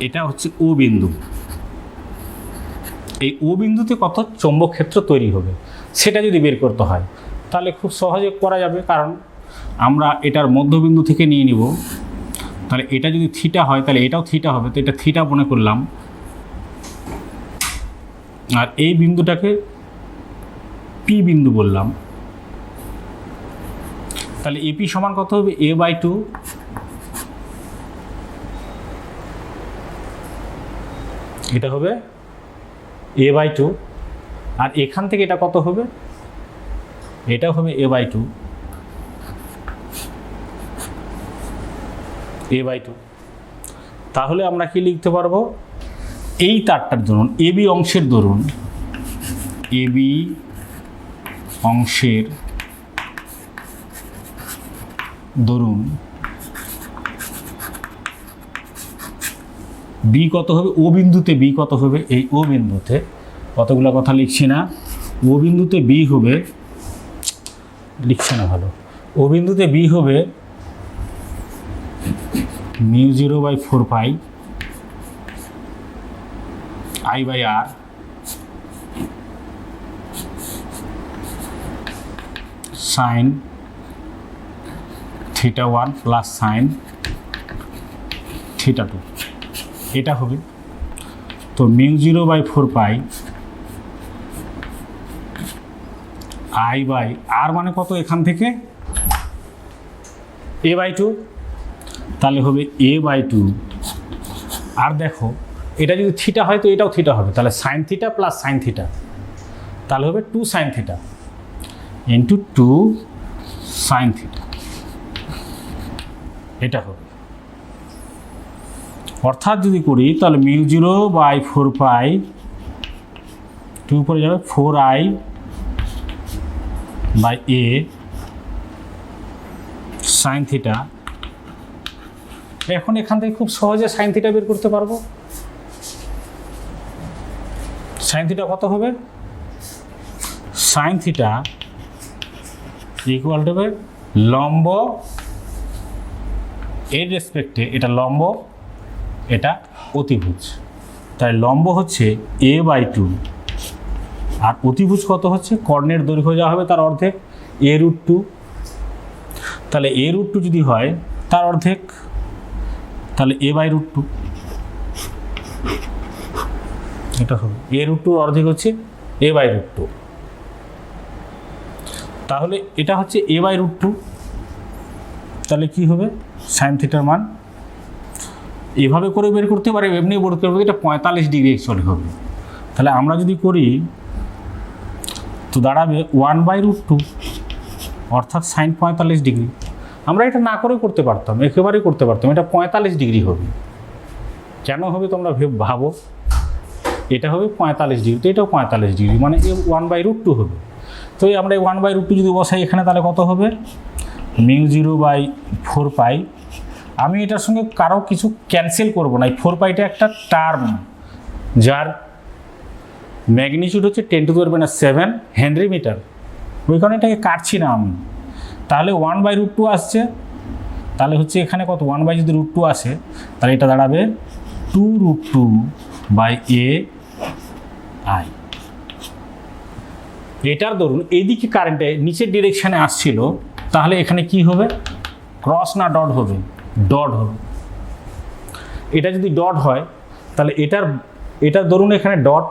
এটা হচ্ছে ও বিন্দু। এই ও বিন্দুতে কত চৌম্বক ক্ষেত্র তৈরি হবে সেটা যদি বের করতে হয় তাহলে খুব সহজে করা যাবে, কারণ আমরা এটার মধ্যবিন্দু থেকে নিয়ে নিব। তাহলে এটা যদি থিটা হয় তাহলে এটাও থিটা হবে, তো এটা থিটা মনে করলাম, আর এই বিন্দুটাকে পি বিন্দু বললাম। তাহলে এপি সমান কত হবে? a/2 আর এটা হবে a/2, আর এখান থেকে এটা কত হবে, এটা হবে a/2, a/2। তাহলে আমরা কি লিখতে পারবো, এই তারটার দরুন AB অংশের দরুন, AB অংশের দরুন B কত হবে, ও বিন্দুতে B কত হবে, এই ও বিন্দুতে, কতগুলো কথা লিখছি না, ও বিন্দুতে B হবে, লিখছে না ভালো, ও বিন্দুতে B হবে μ0/4 I/r sin θ1 প্লাস sin θ2, এটা হবে। তো μ0/4 I/r মানে কত, এখান থেকে a/2, তাহলে হবে a/2। আর দেখো এটা যদি থিটা হয় তো এটাও থিটা হবে, তাহলে sin θ প্লাস sin θ, তাহলে হবে 2 sin θ ইন্টু 2 sin θ, এটা হবে। অর্থাৎ যদি করি তাহলে μ0/4 2 উপরে যাবে 4i/a sin θ। এখন এখান থেকে খুব সহজে sin θ বের করতে পারবো। sin θ কত হবে, sin θ ইকুয়াল টু হবে লম্ব এর রেসপেক্টে, এটা লম্ব এটা অতিভুজ, তাই লম্ব হচ্ছে a/2 আর অতিভুজ কত হচ্ছে, কর্ণের দৈর্ঘ্য যা হবে তার অর্ধেক a√2, তাহলে a√2 যদি হয় তার অর্ধেক, তাহলে a/√2, এটা হবে a√2 অর্ধেক হচ্ছে a/√2, তাহলে এটা হচ্ছে a/√2, তাহলে কি হবে sin θ মান এভাবে করে বের করতে পারি, এমনি বের করতে পারি, এটা 45 ডিগ্রি অ্যাকচুয়ালি হবে। তাহলে আমরা যদি করি তো দাঁড়াবে 1/√2 অর্থাৎ sin 45 ডিগ্রি। আমরা এটা না করে করতে পারতাম, একেবারেই করতে পারতাম, এটা 45 ডিগ্রি হবে। কেন হবে তোমরা ভাবো, এটা হবে 45 ডিগ্রি, তো এটাও 45 ডিগ্রি, মানে 1/√2 হবে। তো আমরা এই 1/√2 যদি বসাই এখানে তাহলে কত হবে, μ0/4 আমি এটার সঙ্গে কারো কিছু ক্যান্সেল করব না, এই 4 একটা টার্ম যার ম্যাগনিটিউড হচ্ছে 10⁻⁷ হেনরি মিটার, ওই কারণে এটাকে কাটছি না আমি। তাহলে 1/√2 আসছে, তাহলে হচ্ছে এখানে কত 1 যদি √2 আসে তাহলে এটা দাঁড়াবে 2√2/a/i। এটার ধরুন এইদিকে কারেন্টে নিচের ডিরেকশানে আসছিল, তাহলে এখানে কি হবে, ক্রস না ডট হবে, ডট হবে। এটা যদি ডট হয় তাহলে এটার দরুন এখানে ডট,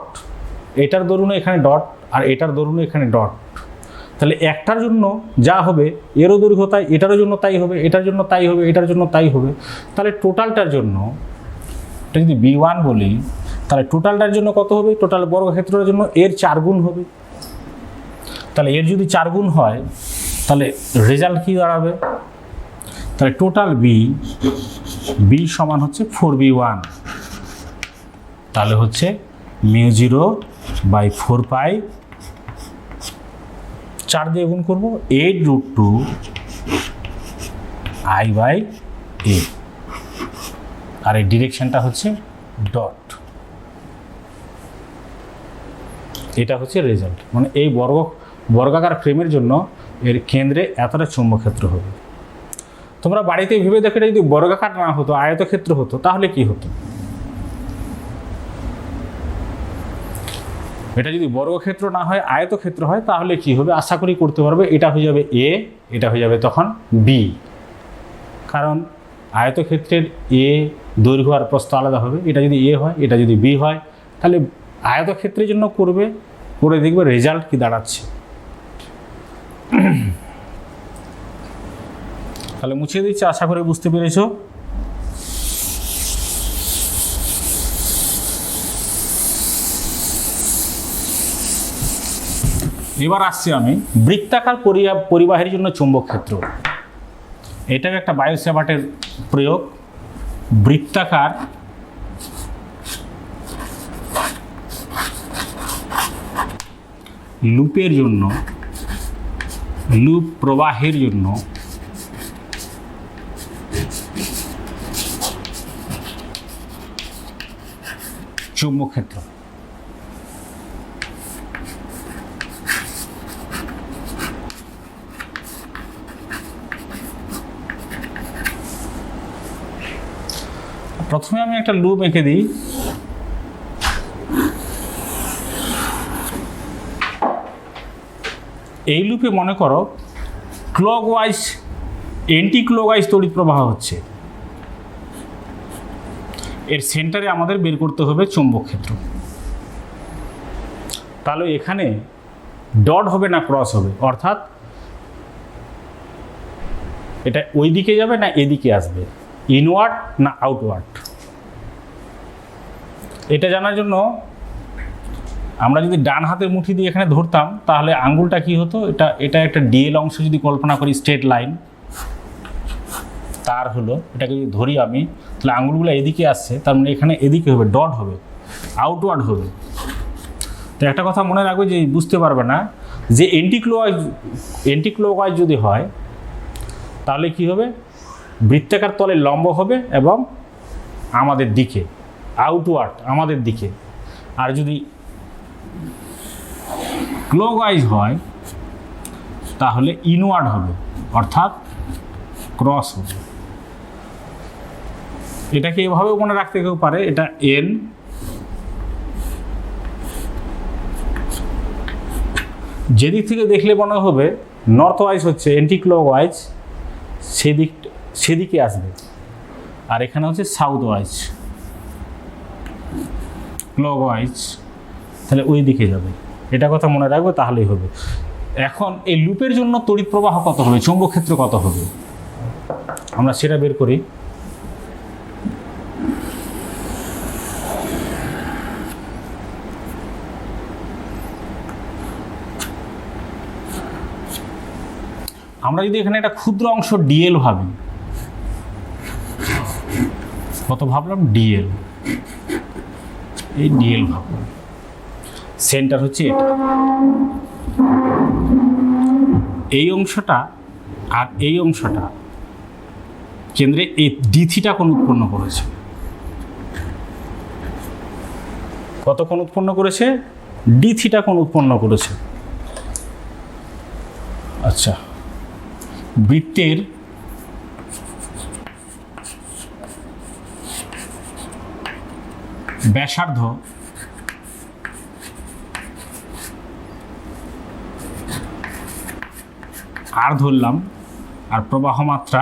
এটার দরুন এখানে ডট, আর এটার দরুন এখানে ডট, তাহলে একটার জন্য যা হবে এরও দৈর্ঘ্য তাই, এটার জন্য তাই হবে, এটার জন্য তাই হবে, এটার জন্য তাই হবে। তাহলে টোটালটার জন্য এটা যদি b1 বলি তাহলে টোটালটার জন্য কত হবে, টোটাল বর্গক্ষেত্রের জন্য এর 4 গুণ হবে। তাহলে এর যদি 4 গুণ হয় তাহলে রেজাল্ট কি দাঁড়াবে, তাহলে টোটাল b সমান হচ্ছে 4b1, তাহলে হচ্ছে μ0/4 4 দিয়ে গুণ করবো 8√2 I/a, আর এই ডিরেকশনটা হচ্ছে ডট। এটা হচ্ছে রেজাল্ট, মানে এই বর্গাকার ফ্রেমের জন্য এর কেন্দ্রে এতটা চৌম্বকক্ষেত্র হবে। তোমরা বাড়িতে ভেবে দেখো, এটা যদি বর্গাকার না হতো আয়তক্ষেত্র হতো তাহলে কি হতো, এটা যদি বর্গক্ষেত্র না হয় আয়তক্ষেত্র হয় তাহলে কি হবে আশা করি করতে পারবে, এটা হয়ে যাবে a, এটা হয়ে যাবে তখন b, কারণ আয়তক্ষেত্রের a দৈর্ঘ্য আর প্রস্থ আলাদা হবে। এটা যদি a হয়, এটা যদি b হয়, তাহলে আয়তক্ষেত্রের জন্য করবে, করে দেখবে রেজাল্ট কি দাঁড়াচ্ছে। তাহলে মুছিয়ে দিচ্ছি, আশা করে বুঝতে পেরেছো। এবার আসছি আমি বৃত্তাকার পরিবাহের জন্য চুম্বক ক্ষেত্র। এটাও একটা বায়ু সেভার্টের প্রয়োগ। বৃত্তাকার লুপের জন্য, লুপ প্রবাহের জন্য চুম্বক ক্ষেত্র। প্রথমে আমি একটা লুপ এঁকে দিই। এই লুপে মনে করো ক্লকওয়াইজ এন্টি ক্লকওয়াইজ তড়িৎ প্রবাহ হচ্ছে। এর সেন্টারে আমাদের বের করতে হবে চুম্বক ক্ষেত্র। তাহলে এখানে ডট হবে না ক্রস হবে, অর্থাৎ এটা ওই দিকে যাবে না এদিকে আসবে, ইনওয়ার্ড না আউটওয়ার্ড। এটা জানার জন্য আমরা যদি ডান হাতের মুঠি দিয়ে এখানে ধরতাম তাহলে আঙ্গুলটা কি হতো, এটা একটা ডিএল অংশ যদি কল্পনা করি, স্ট্রেট লাইন তার হলো, এটাকে যদি ধরি আমি তাহলে আঙ্গুলগুলো এদিকে আসছে, তার মানে এখানে এদিকে হবে, ডট হবে, আউটওয়ার্ড হবে। তো একটা কথা মনে রাখবে যে বুঝতে পারবে না যে এন্টি ক্লকওয়াইজ যদি হয় তাহলে কি হবে, বৃত্তাকার তলে লম্ব হবে এবং আমাদের দিকে, আউটওয়ার্ড আমাদের দিকে। আর যদি ক্লকওয়াইজ হয় তাহলে ইনওয়ার্ড হবে, অর্থাৎ ক্রস হবে। এটাকে এভাবেও মনে রাখতে কেউ পারে, এটা এন, যেদিক থেকে দেখলে মনে হবে নর্থ ওয়াইজ হচ্ছে এন্টি ক্লকওয়াইজ, সেদিকে আসবে। আর এখানে হচ্ছে সাউথ ওয়াইজ ক্লকওয়াইজ, তাহলে ওই দিকে যাবে। এটা কথা মনে রাখবে, তাহলেই হবে। এখন এই লুপের জন্য তড়িৎ প্রবাহ কত হবে, চৌম্বক ক্ষেত্র কত হবে, আমরা সেটা বের করি। আমরা যদি এখানে একটা ক্ষুদ্র অংশ ডিএল ভাবি, কত ভাবলাম, ডিএল, এই ডিএল ভাবলাম, সেন্টার হচ্ছে এটা, এই অংশটা আর এই অংশটা কেন্দ্রে এই ডি থিটা কোণ উৎপন্ন করেছে। কত কোণ উৎপন্ন করেছে, ডি থিটা কোণ উৎপন্ন করেছে। আচ্ছা, বৃত্তের ব্যাসার্ধ আর ধরলাম, আর প্রবাহ মাত্রা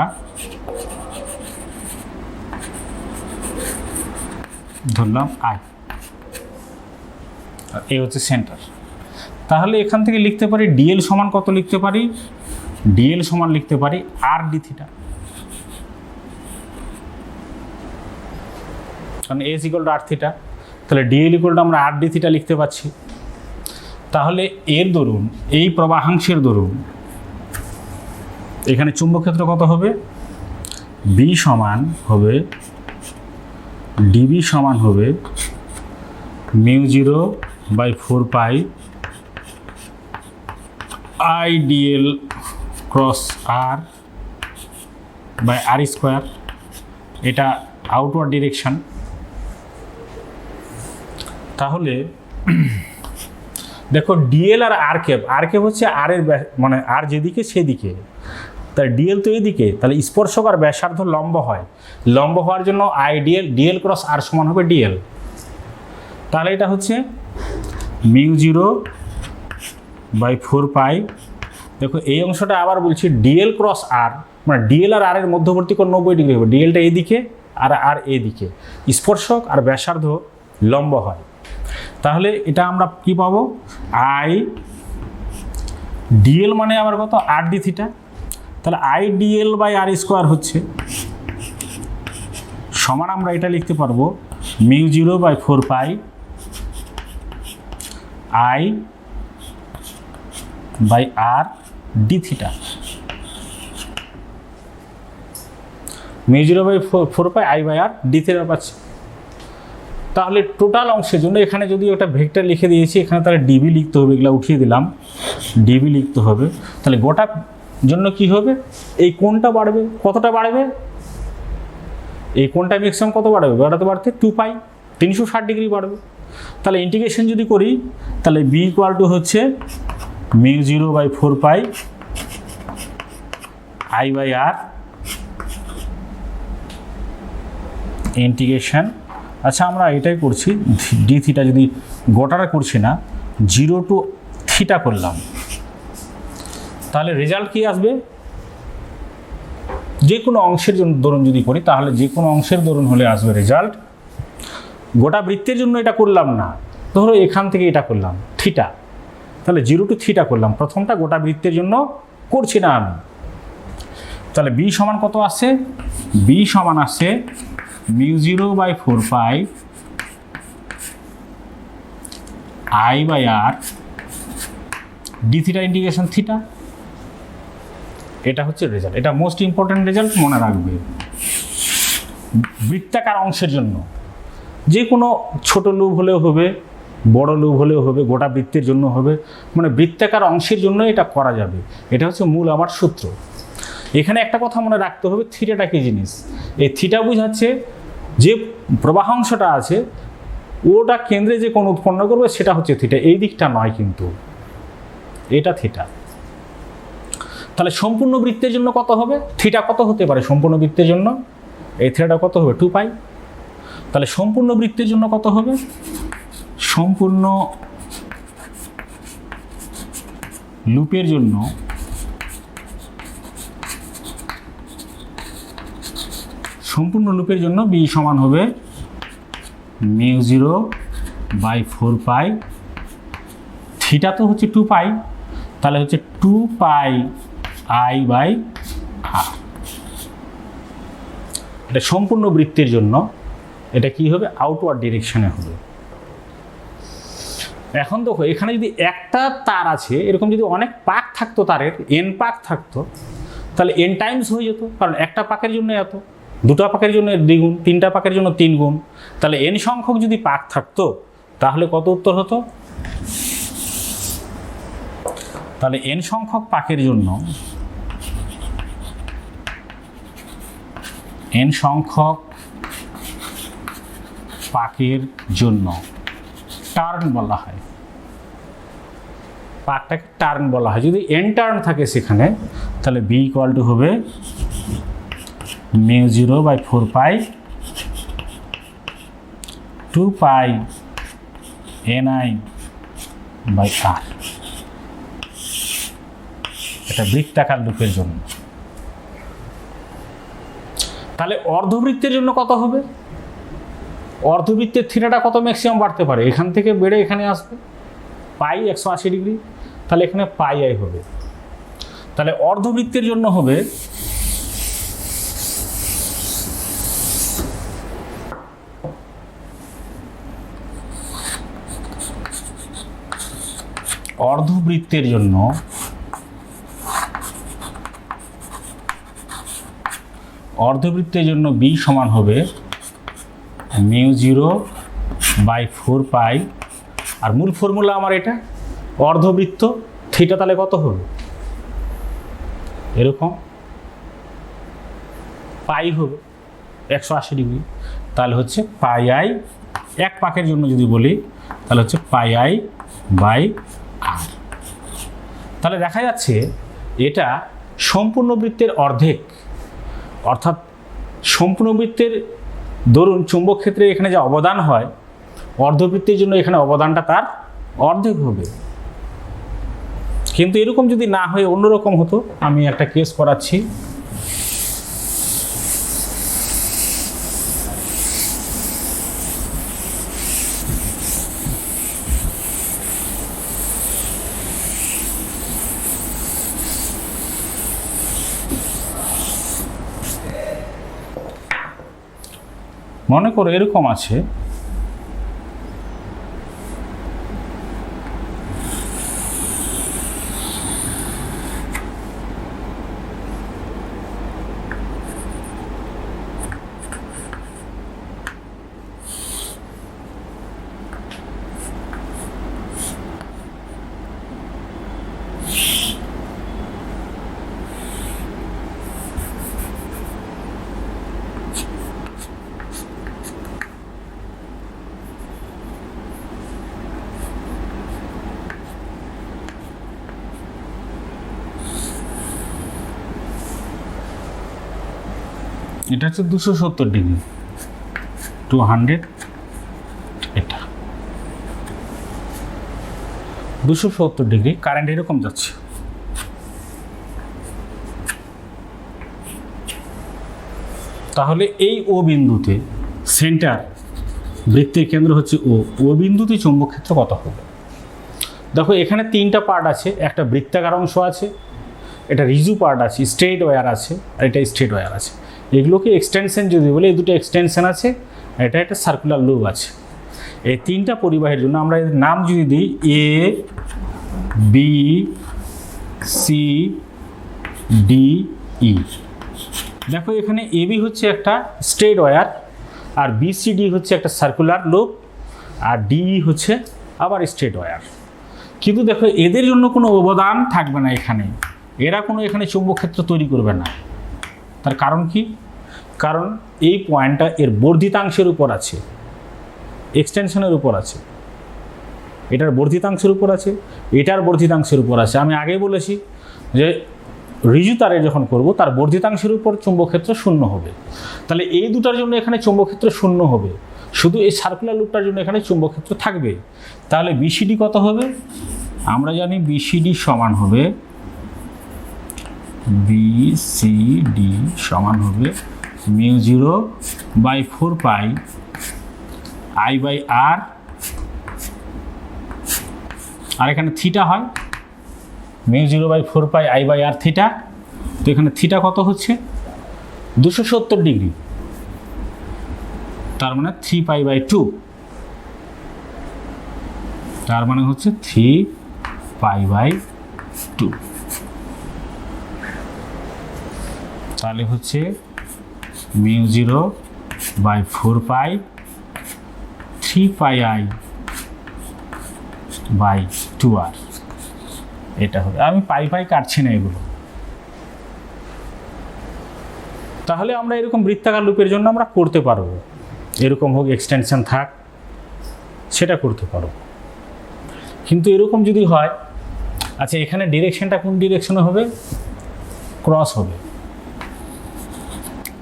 ধরলাম আই, আর এই হচ্ছে সেন্টার। তাহলে এখান থেকে লিখতে পারি ডিএল সমান কত লিখতে পারি, ডিএল সমান লিখতে পারি আর ডি থিটা, কারণ s equal to r theta, তাহলে ডিএল ইকুয়াল টু আমরা আর ডি থিটা লিখতে পাচ্ছি। তাহলে এর দরুন, এই প্রবাহাংশের দরুন এখানে চুম্বক ক্ষেত্র কত হবে, বি সমান হবে, ডিবি সমান হবে mu 0/4 I dl cross r by r square. এটা আউটওয়ার্ড ডিরেকশন। তাহলে দেখো ডিএল আর আর ক্যাপ হচ্ছে আর এর মানে আর যেদিকে সেদিকে, তাহলে ডিএল তো এদিকে, তাহলে স্পর্শক আর ব্যাসার্ধ লম্ব হয়, লম্ব হওয়ার জন্য আই ডিএল ক্রস আর সমান হবে ডিএল। তাহলে এটা হচ্ছে মিউ 0/4 দেখো এই অংশটা আবার বলছি ডিএল ক্রস আর, মানে ডিএল আর আর এর মধ্যবর্তী কোণ 90 ডিগ্রি হবে, ডিএলটা এইদিকে আর আর এইদিকে, স্পর্শক আর ব্যাসার্ধ লম্ব হয়। তাহলে এটা আমরা কি পাবো, আই ডিএল মানে আবার কত, আর ডি থিটা, তাহলে I dl by r square হচ্ছে সমান, আমরা এটা লিখতে পারবো mu 0/4 I by r d theta, mu zero by four pi I by r d theta পাচ্ছি। তাহলে টোটাল অংশের জন্য এখানে যদি ওটা ভেক্টর লিখে দিয়েছি, এখানে তাহলে ডিবি লিখতে হবে, এগুলো উঠিয়ে দিলাম, ডিবি লিখতে হবে। তাহলে গোটা জন্য কি হবে, এই কোণটা বাড়বে, কতটা বাড়বে, এই কোণটা ম্যাক্সিমাম কত বাড়বে, বাড়তে 2 পাই, 360 ডিগ্রি বাড়বে। তাহলে ইন্টিগ্রেশন যদি করি, তাহলে বি ইকুয়াল টু হচ্ছে mu zero by four pi I by r integration, আচ্ছা আমরা এটাই করছি, ডি থিটা যদি গোটাটা করছি না, 0 টু থিটা করলাম, তাহলে রেজাল্ট কি আসবে, যে কোনো অংশের জন্য দরুন যদি করি, তাহলে যে কোনো অংশের দরুন হলে আসবে রেজাল্ট। গোটা বৃত্তের জন্য এটা করলাম না, ধরো এখান থেকে এটা করলাম থিটা, তাহলে 0 টু থিটা করলাম, প্রথমটা গোটা বৃত্তের জন্য করছি না আমি। তাহলে বি সমান কত আসছে, বি সমান আসছে mu zero by four pi I by r d theta integration theta. এটা হচ্ছে রেজাল্ট, এটা মোস্ট ইম্পর্টেন্ট রেজাল্ট, মনে রাখবে। বৃত্তাকার অংশের জন্য যে কোনো ছোট লুপ হলেও হবে, বড় লুপ হলেও হবে, গোটা বৃত্তের জন্য হবে, মানে বৃত্তাকার অংশের জন্য এটা করা যাবে। এটা হচ্ছে মূল আমার সূত্র। এখানে একটা কথা মনে রাখতে হবে, থিটাটা কি জিনিস, এই থিটা বোঝাচ্ছে যে প্রবাহ অংশটা আছে ওটা কেন্দ্রে যে কোণ উৎপন্ন করবে সেটা হচ্ছে থিটা, এই দিকটা নয় কিন্তু, এটা থিটা। তাহলে সম্পূর্ণ বৃত্তের জন্য কত হবে, থিটা কত হতে পারে সম্পূর্ণ বৃত্তের জন্য, এই থিটাটা কত হবে 2 পাই। তাহলে সম্পূর্ণ বৃত্তের জন্য কত হবে, সম্পূর্ণ লুপের জন্য বি সমান হবে mu zero by four pi, theta তো হচ্ছে 2 পাই, তাহলে হচ্ছে 2 পাই আই বাই আর। এটা সম্পূর্ণ বৃত্তের জন্য এটা কি হবে, আউটওয়ার্ড ডিরেকশনে হবে। এখন দেখো এখানে যদি একটা তার আছে, এরকম যদি অনেক পাক থাকতো, তারের এন পাক থাকতো, তাহলে এন টাইমস হয়ে যেত, কারণ একটা পাকের জন্য এত, দুটা পাকের জন্য দ্বিগুণ, তিনটা পাকের জন্য 3 গুণ। তাহলে এন সংখ্যক যদি পাক থাকতো তাহলে কত উত্তর হতো, তাহলে এন সংখ্যক পাকের জন্য, এন সংখ্যক পাকের জন্য টার্ন বলা হয়, পাকটাকে টার্ন বলা হয়। যদি এন টার্ন থাকে সেখানে, তাহলে বি ইকুয়াল টু হবে mu zero by four pi 2 pi N I by R. এটা বৃত্তাকার লুপের জন্য। তাহলে অর্ধবৃত্তের জন্য কত হবে, অর্ধবৃত্তের থিটাটা কত ম্যাক্সিমাম বাড়তে পারে, এখান থেকে বেড়ে এখানে আসবে পাই 180 ডিগ্রি, তাহলে এখানে পাই আই হবে। তাহলে অর্ধবৃত্তের জন্য হবে অর্ধবৃত্তের জন্য বি সমান হবে mu zero by four pi, আর মূল ফর্মুলা আমার এটা অর্ধবৃত্ত, থিটা তাহলে কত হবে, এরকম পাই হবে 180 ডিগ্রি, তাহলে হচ্ছে পাই আই, এক পাকের জন্য যদি বলি তাহলে হচ্ছে পাই আই বাই আর। তাহলে দেখা যাচ্ছে এটা সম্পূর্ণ বৃত্তের অর্ধেক, অর্থাৎ সম্পূর্ণ বৃত্তের ধরুন চুম্বক ক্ষেত্রে এখানে যে অবদান হয়, অর্ধবৃত্তের জন্য এখানে অবদানটা তার অর্ধেক হবে। কিন্তু এরকম যদি না হয়ে অন্যরকম হতো, আমি একটা কেস করাচ্ছি। মনে করো এরকম আছে, এটা হচ্ছে 270 ডিগ্রি, 200, এটা 270 ডিগ্রি, কারেন্ট এরকম যাচ্ছে। তাহলে এই ও বিন্দুতে সেন্টার, বৃত্তের কেন্দ্র হচ্ছে ও বিন্দুতে চৌম্বক ক্ষেত্র কত হবে? দেখো এখানে তিনটা পার্ট আছে, একটা বৃত্তাকার অংশ আছে, এটা রিজু পার্ট আছে, স্ট্রেট ওয়্যার আছে, আর এটা স্ট্রেট ওয়্যার আছে। এগুলোকে এক্সটেনশন যদি বলে, এই দুটো এক্সটেনশন আছে, এটা একটা সার্কুলার লুপ আছে। এই তিনটা পরিবাহের জন্য আমরা এর নাম যদি দিই A B C D E. দেখো এখানে এবি হচ্ছে একটা স্ট্রেট ওয়্যার, আর বিসিডি হচ্ছে একটা সার্কুলার লুপ, আর ডিই হচ্ছে আবার স্ট্রেট ওয়্যার। কিন্তু দেখো এদের জন্য কোনো অবদান থাকবে না এখানে, এরা কোনো এখানে চৌম্বক ক্ষেত্র তৈরি করবে না। তার কারণ কি? কারণ এই পয়েন্টটা এর বর্ধিতাংশের উপর আছে, এক্সটেনশনের উপর আছে, এটার বর্ধিতাংশের উপর আছে, এটার বর্ধিতাংশের উপর আছে। আমি আগেই বলেছি যে রিজু তারে যখন করব তার বর্ধিতাংশের উপর চৌম্বক ক্ষেত্র শূন্য হবে। তাহলে এই দুটার জন্য এখানে চৌম্বক ক্ষেত্র শূন্য হবে, শুধু এই সার্কুলার লুপটার জন্য এখানে চৌম্বক ক্ষেত্র থাকবে। তাহলে বিসিডি কত হবে? আমরা জানি বিসিডি সমান হবে বিসিডি সমান হবে μ0/4π I/r, আর এখানে থিটা হয় μ0/4π I/r থিটা। তো এখানে থিটা কত হচ্ছে? 270 ডিগ্রি, তার মানে 3π/2, তার মানে হচ্ছে 3π/2। তাহলে হচ্ছে μ0/4π 3πI/2r, এটা হবে। আমি পাই কাটছি না এগুলো। তাহলে আমরা এরকম বৃত্তাকার লুপের জন্য আমরা করতে পারবো, এরকম হোক এক্সটেনশন থাক, সেটা করতে পারবো। কিন্তু এরকম যদি হয়, আচ্ছা এখানে ডিরেকশনটা কোন ডিরেকশনে হবে? ক্রস হবে,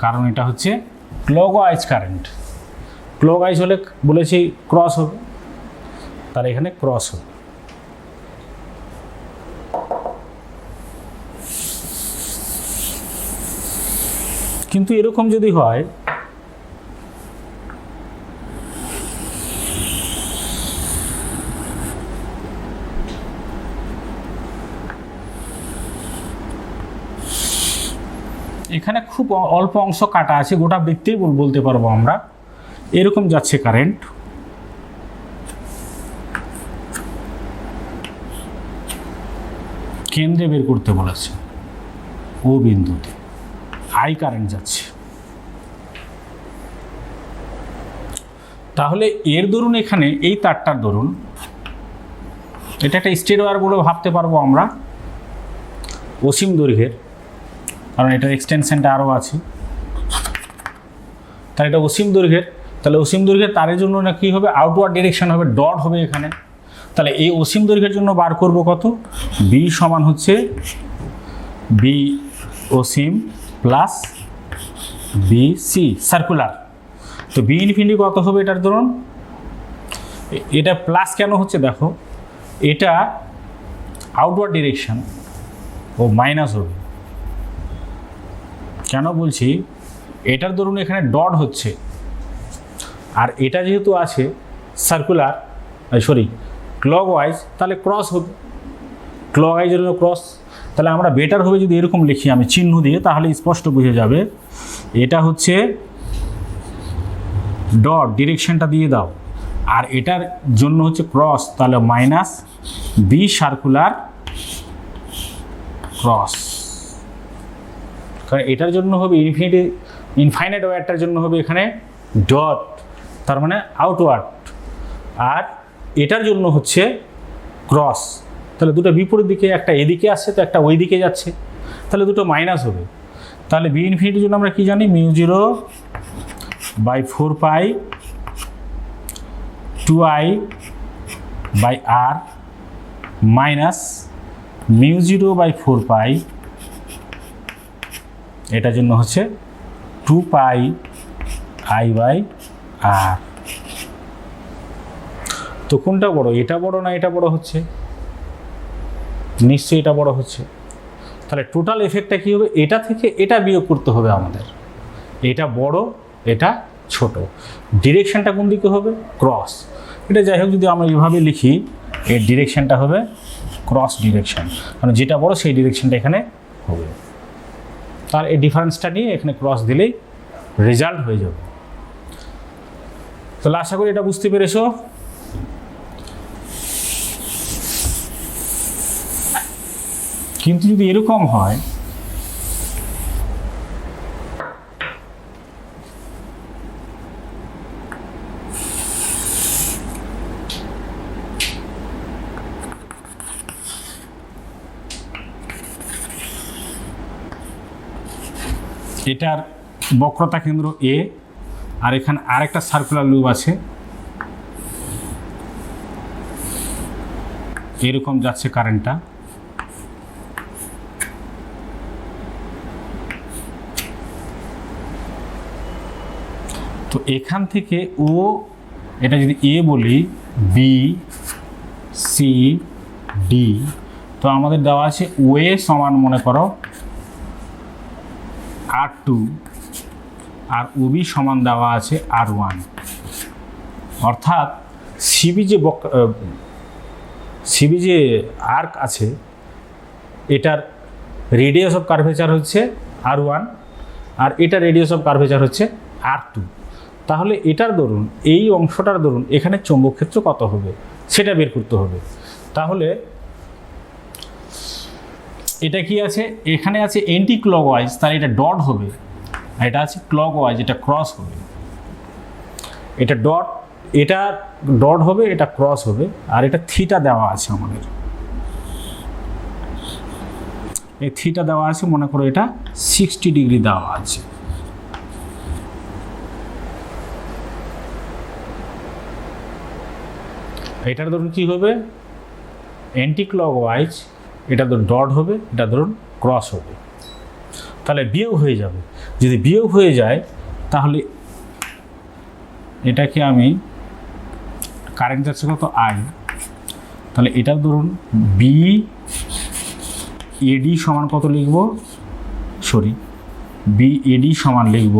কারণ এটা হচ্ছে ক্লকওয়াইজ কারেন্ট। ক্লকওয়াইজ হলে বলেছি ক্রস হবে, তার এখানে ক্রস হবে। কিন্তু এরকম যদি হয়, এখানে খুব অল্প অংশ কাটা আছে, গোটা বৃত্তেই বলতে পারবো আমরা। এরকম যাচ্ছে কারেন্ট, কেন্দ্রে বের করতে বলেছে, ও বিন্দুতে আই কারেন্ট যাচ্ছে। তাহলে এর দরুন এখানে এই তারটার দরুন, এটা একটা স্ট্রেট ওয়্যার বলে ভাবতে পারবো আমরা, অসীম দৈর্ঘ্যের, কারণ এটার এক্সটেনশনটা আরও আছে। তাহলে এটা অসীম দৈর্ঘ্যের, তাহলে অসীম দৈর্ঘ্যের তারের জন্য না কী হবে? আউটওয়ার্ড ডিরেকশন হবে, ডট হবে এখানে। তাহলে এই অসীম দৈর্ঘ্যের জন্য বার করব কত? বি সমান হচ্ছে বি অসীম প্লাস বি সি সার্কুলার। তো বি ইনফিনিটি কত হবে এটার ধরুন? এটা প্লাস কেন হচ্ছে দেখো, এটা আউটওয়ার্ড ডিরেকশন, ও মাইনাস হবে। কেন বলছি? এটার ধরুন এখানে ডট হচ্ছে, আর এটা যেহেতু আছে সার্কুলার, ক্লকওয়াইজ, তাহলে ক্রস হবে, ক্লকওয়াইজের জন্য ক্রস। তাহলে আমরা বেটার হবে যদি এরকম লিখি আমি চিহ্ন দিয়ে, তাহলে স্পষ্ট বুঝে যাবে। এটা হচ্ছে ডট, ডিরেকশনটা দিয়ে দাও, আর এটার জন্য হচ্ছে ক্রস, তাহলে মাইনাস বি সার্কুলার ক্রস। কারণ এটার জন্য হবে ইনফাইনাইট ওয়্যারটার জন্য হবে এখানে ডট, তার মানে আউটওয়ার্ড, আর এটার জন্য হচ্ছে ক্রস। তাহলে দুটো বিপরীত দিকে, একটা এদিকে আসছে তো একটা ওই দিকে যাচ্ছে, তাহলে দুটো মাইনাস হবে। তাহলে বি ইনফিনিটির জন্য আমরা কি জানি? μ0/4π 2I/r মাইনাস μ0/4π, এটার জন্য হচ্ছে টু পাই আই বাই আর। তো কোনটা বড়, এটা বড় না এটা বড় হচ্ছে? নিশ্চয়ই এটা বড় হচ্ছে। তাহলে টোটাল এফেক্টটা কী হবে, এটা থেকে এটা বিয়োগ করতে হবে আমাদের। এটা বড়, এটা ছোট, ডিরেকশনটা কোন দিকে হবে, ক্রস। এটা যাই হোক, যদি আমরা এইভাবে লিখি, এর ডিরেকশনটা হবে ক্রস ডিরেকশন, কারণ যেটা বড় সেই ডিরেকশনটা এখানে হবে। তার এই ডিফারেন্সটা নিয়ে এখানে ক্রস দিলেই রেজাল্ট হয়ে যাবে। তাহলে আশা করি এটা বুঝতে পেরেছো। কিন্তু যদি এরকম হয়, এটার বক্রতা কেন্দ্র এ, আর এখানে আরেকটা সার্কুলার লুপ আছে, এরকম যাচ্ছে কারেন্টটা। তো এখান থেকে ও, এটা যদি এ বলি, বি সি ডি, তো আমাদের দেওয়া আছে ও এ সমান মনে করো R2 আর ওবি সমান দেওয়া আছে R1। অর্থাৎ সিবি যে আর্ক আছে, এটার রেডিয়াস অফ কার্ভেচার হচ্ছে R1 আর এটা রেডিয়াস অফ কার্ভেচার হচ্ছে R2। তাহলে এটার দরুন, এই অংশটার দরুন এখানে চৌম্বক ক্ষেত্র কত হবে সেটা বের করতে হবে। তাহলে এটা কি আছে, এখানে আছে এন্টি ক্লকওয়াইজ, তাহলে এটা ডট হবে, আর এটা আছে ক্লকওয়াইজ, এটা ক্রস হবে। এটা ডট হবে, এটা ক্রস হবে, আর এটা থিটা দেওয়া আছে আমাদের। এই থিটা দেওয়া আছে, মনে করো এটা 60 ডিগ্রি দেওয়া আছে। এটার ধরুন কি হবে, অ্যান্টি ক্লকওয়াইজ, এটা ধরুন ডট হবে, এটা ধরুন ক্রস হবে। তাহলে বিয়োগ হয়ে যাবে। যদি বিয়োগ হয়ে যায়, তাহলে এটাকে আমি কারেন্ট যাচ্ছে কত আই, তাহলে এটা ধরুন বি এডি সমান কত লিখব, বি এডি সমান লিখব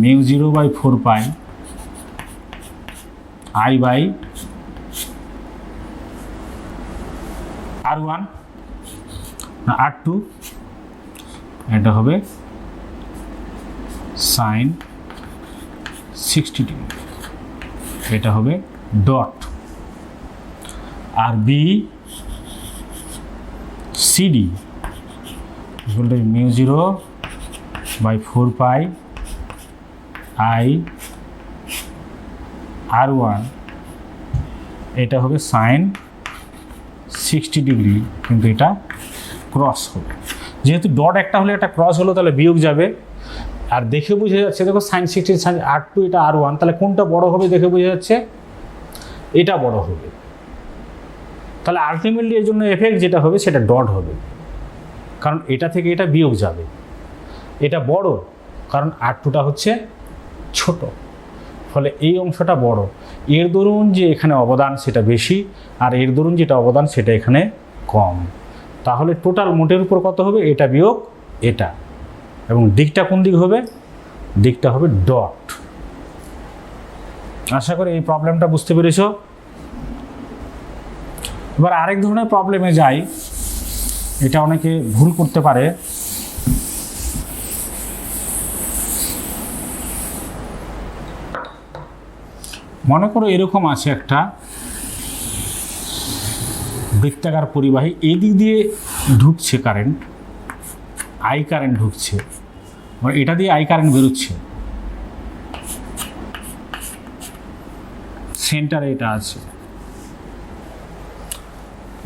μ0/4 পাই আই বাই R1 না R2, এটা হবে সাইন 60 ডিগ্রি, এটা হবে ডট। আর B C D μ0/4 pi I R1, এটা হবে সাইন 60 ডিগ্রি, কিন্তু এটা ক্রস হবে। যেহেতু ডট একটা হলে একটা ক্রস হলো, তাহলে বিয়োগ যাবে। আর দেখে বুঝে যাচ্ছে, দেখো সাইন 60 সাইন R2, এটা R1, তাহলে কোনটা বড় হবে দেখে বুঝে যাচ্ছে এটা বড় হবে। তাহলে আলটিমেটলি এর জন্য এফেক্ট যেটা হবে সেটা ডট হবে, কারণ এটা থেকে এটা বিয়োগ যাবে। এটা বড় কারণ R2টা হচ্ছে ছোট, ফলে এই অংশটা বড়। এর দরুন যে এখানে অবদান সেটা বেশি, আর এর দরুন যেটা অবদান সেটা এখানে কম। তাহলে টোটাল মোটের উপর কত হবে, এটা বিয়োগ এটা, এবং দিকটা কোন দিক হবে, দিকটা হবে ডট। আশা করি এই প্রবলেমটা বুঝতে পেরেছ। এবার আরেক ধরনের প্রবলেমে যাই, এটা অনেকে ভুল করতে পারে। মনে করো এরকম আছে একটা বৃত্তাকার পরিবাহী, এই দিক দিয়ে ঢুকছে কারেন্ট, আই কারেন্ট ঢুকছে, এটা দিয়ে আই কারেন্ট বেরোচ্ছে, সেন্টারে এটা আছে।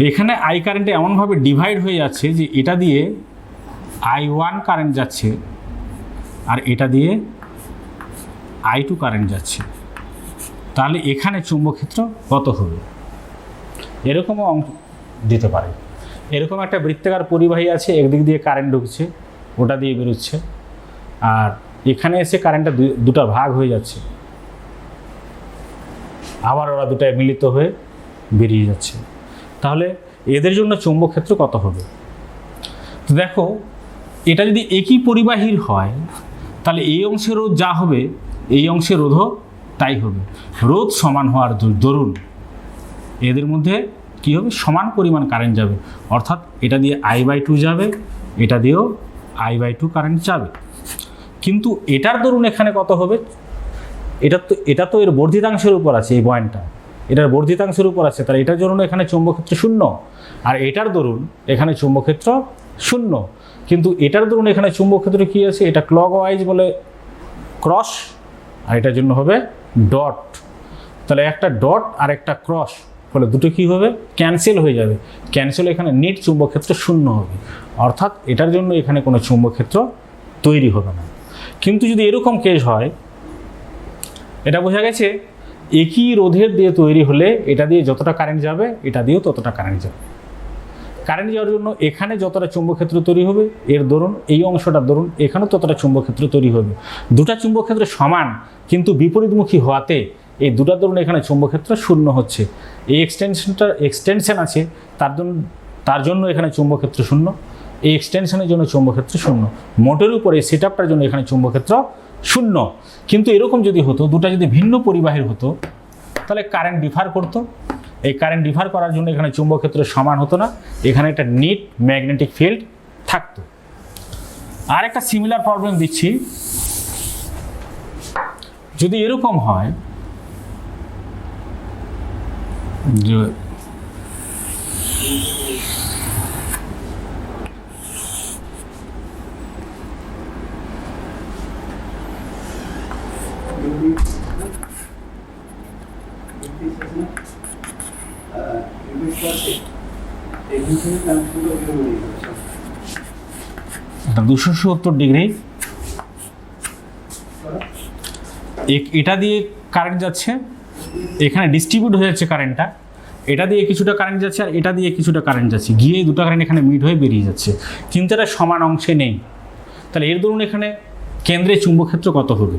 এখানে আই কারেন্টে এমনভাবে ডিভাইড হয়ে যাচ্ছে যে এটা দিয়ে I1 কারেন্ট যাচ্ছে আর এটা দিয়ে I2 কারেন্ট যাচ্ছে। তাহলে এখানে চুম্বক ক্ষেত্র কত হবে, এরকমও অঙ্ক দিতে পারে। এরকম একটা বৃত্তাকার পরিবাহী আছে, একদিক দিয়ে কারেন্ট ঢুকছে, ওটা দিয়ে বেরোচ্ছে, আর এখানে এসে কারেন্টটা দুটা ভাগ হয়ে যাচ্ছে, আবার ওরা দুটায় মিলিত হয়ে বেরিয়ে যাচ্ছে। তাহলে এদের জন্য চৌম্বক ক্ষেত্র কত হবে? তো দেখো, এটা যদি একই পরিবাহীর হয় তাহলে এই অংশের রোধ যা হবে এই অংশের রোধও তাই হবে। রোধ সমান হওয়ার দরুন এদের মধ্যে কি হবে? সমান পরিমাণ কারেন্ট যাবে, অর্থাৎ এটা দিয়ে I/2 যাবে, এটা দিয়েও I/2 কারেন্ট যাবে। কিন্তু এটার দরুন এখানে কত হবে? এটা তো এর বর্ধিতাংশের উপর আছে, এই পয়েন্টটা এটার বর্ধিতাংশের উপর আছে, তাহলে এটার জন্য এখানে চৌম্বকক্ষেত্র 0, আর এটার দরুন এখানে চৌম্বকক্ষেত্র 0। কিন্তু এটার দরুন এখানে চৌম্বকক্ষেত্র কি আছে? এটা ক্লকওয়াইজ বলে ক্রস, আর এটার জন্য হবে ডট। তাহলে একটা ডট আর একটা ক্রস, ফলে দুটো কি হবে? ক্যান্সেল হয়ে যাবে। ক্যান্সেল, এখানে নেট চৌম্বকক্ষেত্র 0 হবে, অর্থাৎ এটার জন্য এখানে কোনো চৌম্বকক্ষেত্র তৈরি হবে না। কিন্তু যদি এরকম কেস হয়, এটা বোঝা গেছে একই রোধের দিয়ে তৈরি হলে এটা দিয়ে যতটা কারেন্ট যাবে এটা দিয়েও ততটা কারেন্ট যাবে। কারেন্ট যাওয়ার জন্য এখানে যতটা চৌম্বকক্ষেত্র তৈরি হবে এর দরুন এই অংশটার দরুন এখানেও ততটা চৌম্বকক্ষেত্র তৈরি হবে। দুটা চৌম্বকক্ষেত্র সমান কিন্তু বিপরীতমুখী হওয়াতে এই দুটার দরুন এখানে চৌম্বকক্ষেত্র 0 হচ্ছে। এই এক্সটেনশন আছে, তার জন্য এখানে চৌম্বকক্ষেত্র 0, এই এক্সটেনশনের জন্য চৌম্বকক্ষেত্র 0। মোটের উপর এই সেটআপটার জন্য এখানে চৌম্বকক্ষেত্র 0। কিন্তু এরকম যদি হতো, দুটা যদি ভিন্ন পরিবাহীর হতো, তাহলে কারেন্ট ডিফার করতো। এই কারেন্ট ডিফার করার জন্য এখানে চৌম্বকক্ষেত্র সমান হতো না, এখানে একটা নেট ম্যাগনেটিক ফিল্ড থাকতো। আর একটা সিমিলার প্রবলেম দিচ্ছি, যদি এরকম হয় যে এটা 270 ডিগ্রি, এটা দিয়ে কারেন্ট যাচ্ছে, এখানে ডিস্ট্রিবিউট হয়ে যাচ্ছে কারেন্টটা, এটা দিয়ে কিছুটা কারেন্ট যাচ্ছে আর এটা দিয়ে কিছুটা কারেন্ট যাচ্ছে, গিয়ে দুটো কারেন্ট এখানে মিট হয়ে বেরিয়ে যাচ্ছে, কিন্তু এটা সমান অংশে নেই। তাহলে এর দরুন এখানে কেন্দ্রে চুম্বকক্ষেত্র কত হবে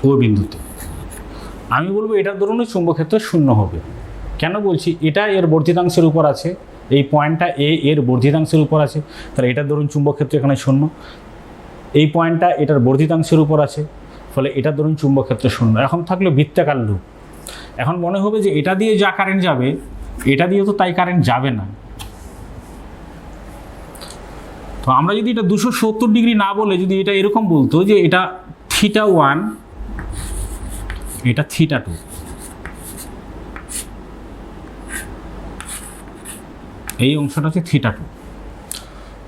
ও বিন্দুতে? আমি বলবো এটার দরুন চুম্বকক্ষেত্র 0 হবে। কেন বলছি? এটা এর বর্ধিতাংশের উপর আছে, এই পয়েন্টটা এর বর্ধিতাংশের উপর আছে, তাহলে এটার দরুন চুম্বকক্ষেত্র এখানে 0। এই পয়েন্টটা এটার বর্ধিতাংশের উপর আছে, ফলে এটার দরুন চুম্বকক্ষেত্র 0। এখন থাকলো বৃত্তাকার লুপ। এখন মনে হবে যে এটা দিয়ে যা কারেন্ট যাবে এটা দিয়ে তো তাই কারেন্ট যাবে না। তো আমরা যদি এটা 270 ডিগ্রি না বলে যদি এটা এরকম বলতো যে এটা θ1, এটা θ2, এই অংশটা হচ্ছে θ2।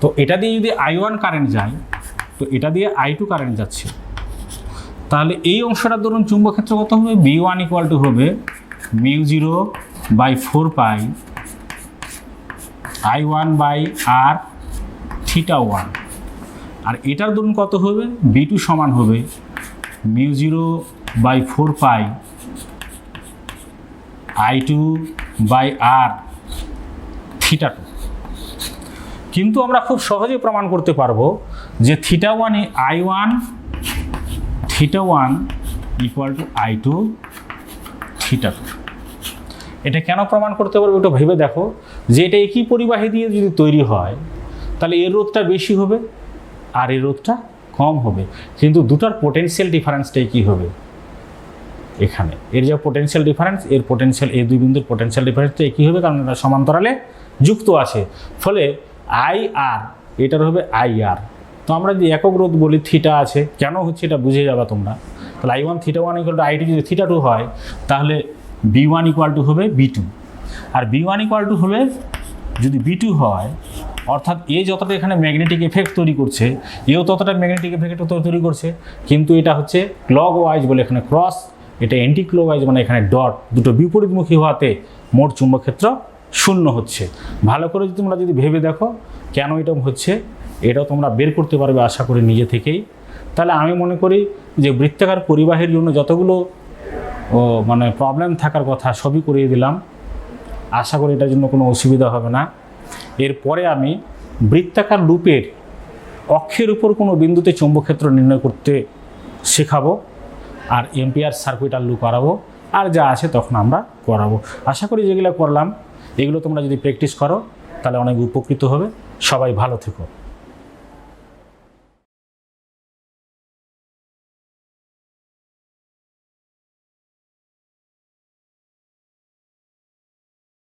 তো এটা দিয়ে যদি I1 কারেন্ট যায়, তো এটা দিয়ে I2 কারেন্ট যাচ্ছে, তাহলে এই অংশটার ধরুন চুম্বকক্ষেত্র কত হবে? B1 = হবে μ0/4π I1/r θ1। আর এটার ধরুন কত হবে? B2 সমান হবে μ0/4π I2/r θ2। কিন্তু আমরা খুব সহজে প্রমাণ করতে পারবো যে θ1 I1 θ1 = I2 θ2। এটা কেন প্রমাণ করতে পারবো একটু ভেবে দেখো, যে এটা একই পরিবাহী দিয়ে যদি তৈরি হয় তাহলে এর রোধটা বেশি হবে আর এর রোধটা কম হবে, কিন্তু দুটার পোটেনশিয়াল ডিফারেন্সটাই কি হবে? এখানে এর যা পোটেনশিয়াল ডিফারেন্স, এর পোটেনশিয়াল, এই দুই বিন্দুর পোটেনশিয়াল ডিফারেন্সটা একই হবে, কারণ এটা সমান্তরালে যুক্ত আছে। ফলে IR এটার হবে IR। তো আমরা যদি একক রোধ বলি, থিটা আছে, কেন হচ্ছে এটা বুঝে যাবে তোমরা। তাহলে I1 θ1 = I2 যদি θ2 হয়, তাহলে B1 = হবে B2। আর B1 = হবে, যদি B2 হয়, অর্থাৎ এ যতটা এখানে ম্যাগনেটিক এফেক্ট তৈরি করছে এও ততটা ম্যাগনেটিক এফেক্ট তৈরি করছে, কিন্তু এটা হচ্ছে ক্লকওয়াইজ বলে এখানে ক্রস, এটা অ্যান্টি ক্লকওয়াইজ মানে এখানে ডট, দুটো বিপরীতমুখী হওয়াতে মোট চুম্বকক্ষেত্র 0 হচ্ছে। ভালো করে তোমরা যদি ভেবে দেখো কেন এটা হচ্ছে, এটাও তোমরা বের করতে পারবে আশা করি নিজে থেকেই। তাহলে আমি মনে করি যে বৃত্তাকার পরিবাহীর জন্য যতগুলো মানে প্রবলেম থাকার কথা সবই করিয়ে দিলাম। আশা করি এটার জন্য কোনো অসুবিধা হবে না। এরপরে আমি বৃত্তাকার লুপের অক্ষের উপর কোনো বিন্দুতে চৌম্বক ক্ষেত্র নির্ণয় করতে শেখাবো, আর এম্পিয়ার সার্কিট আলু করাবো, আর যা আছে তখন আমরা করাবো। আশা করি যেগুলো করলাম এগুলো তোমরা যদি প্র্যাকটিস করো তাহলে অনেক উপকৃত হবে। সবাই ভালো থেকো।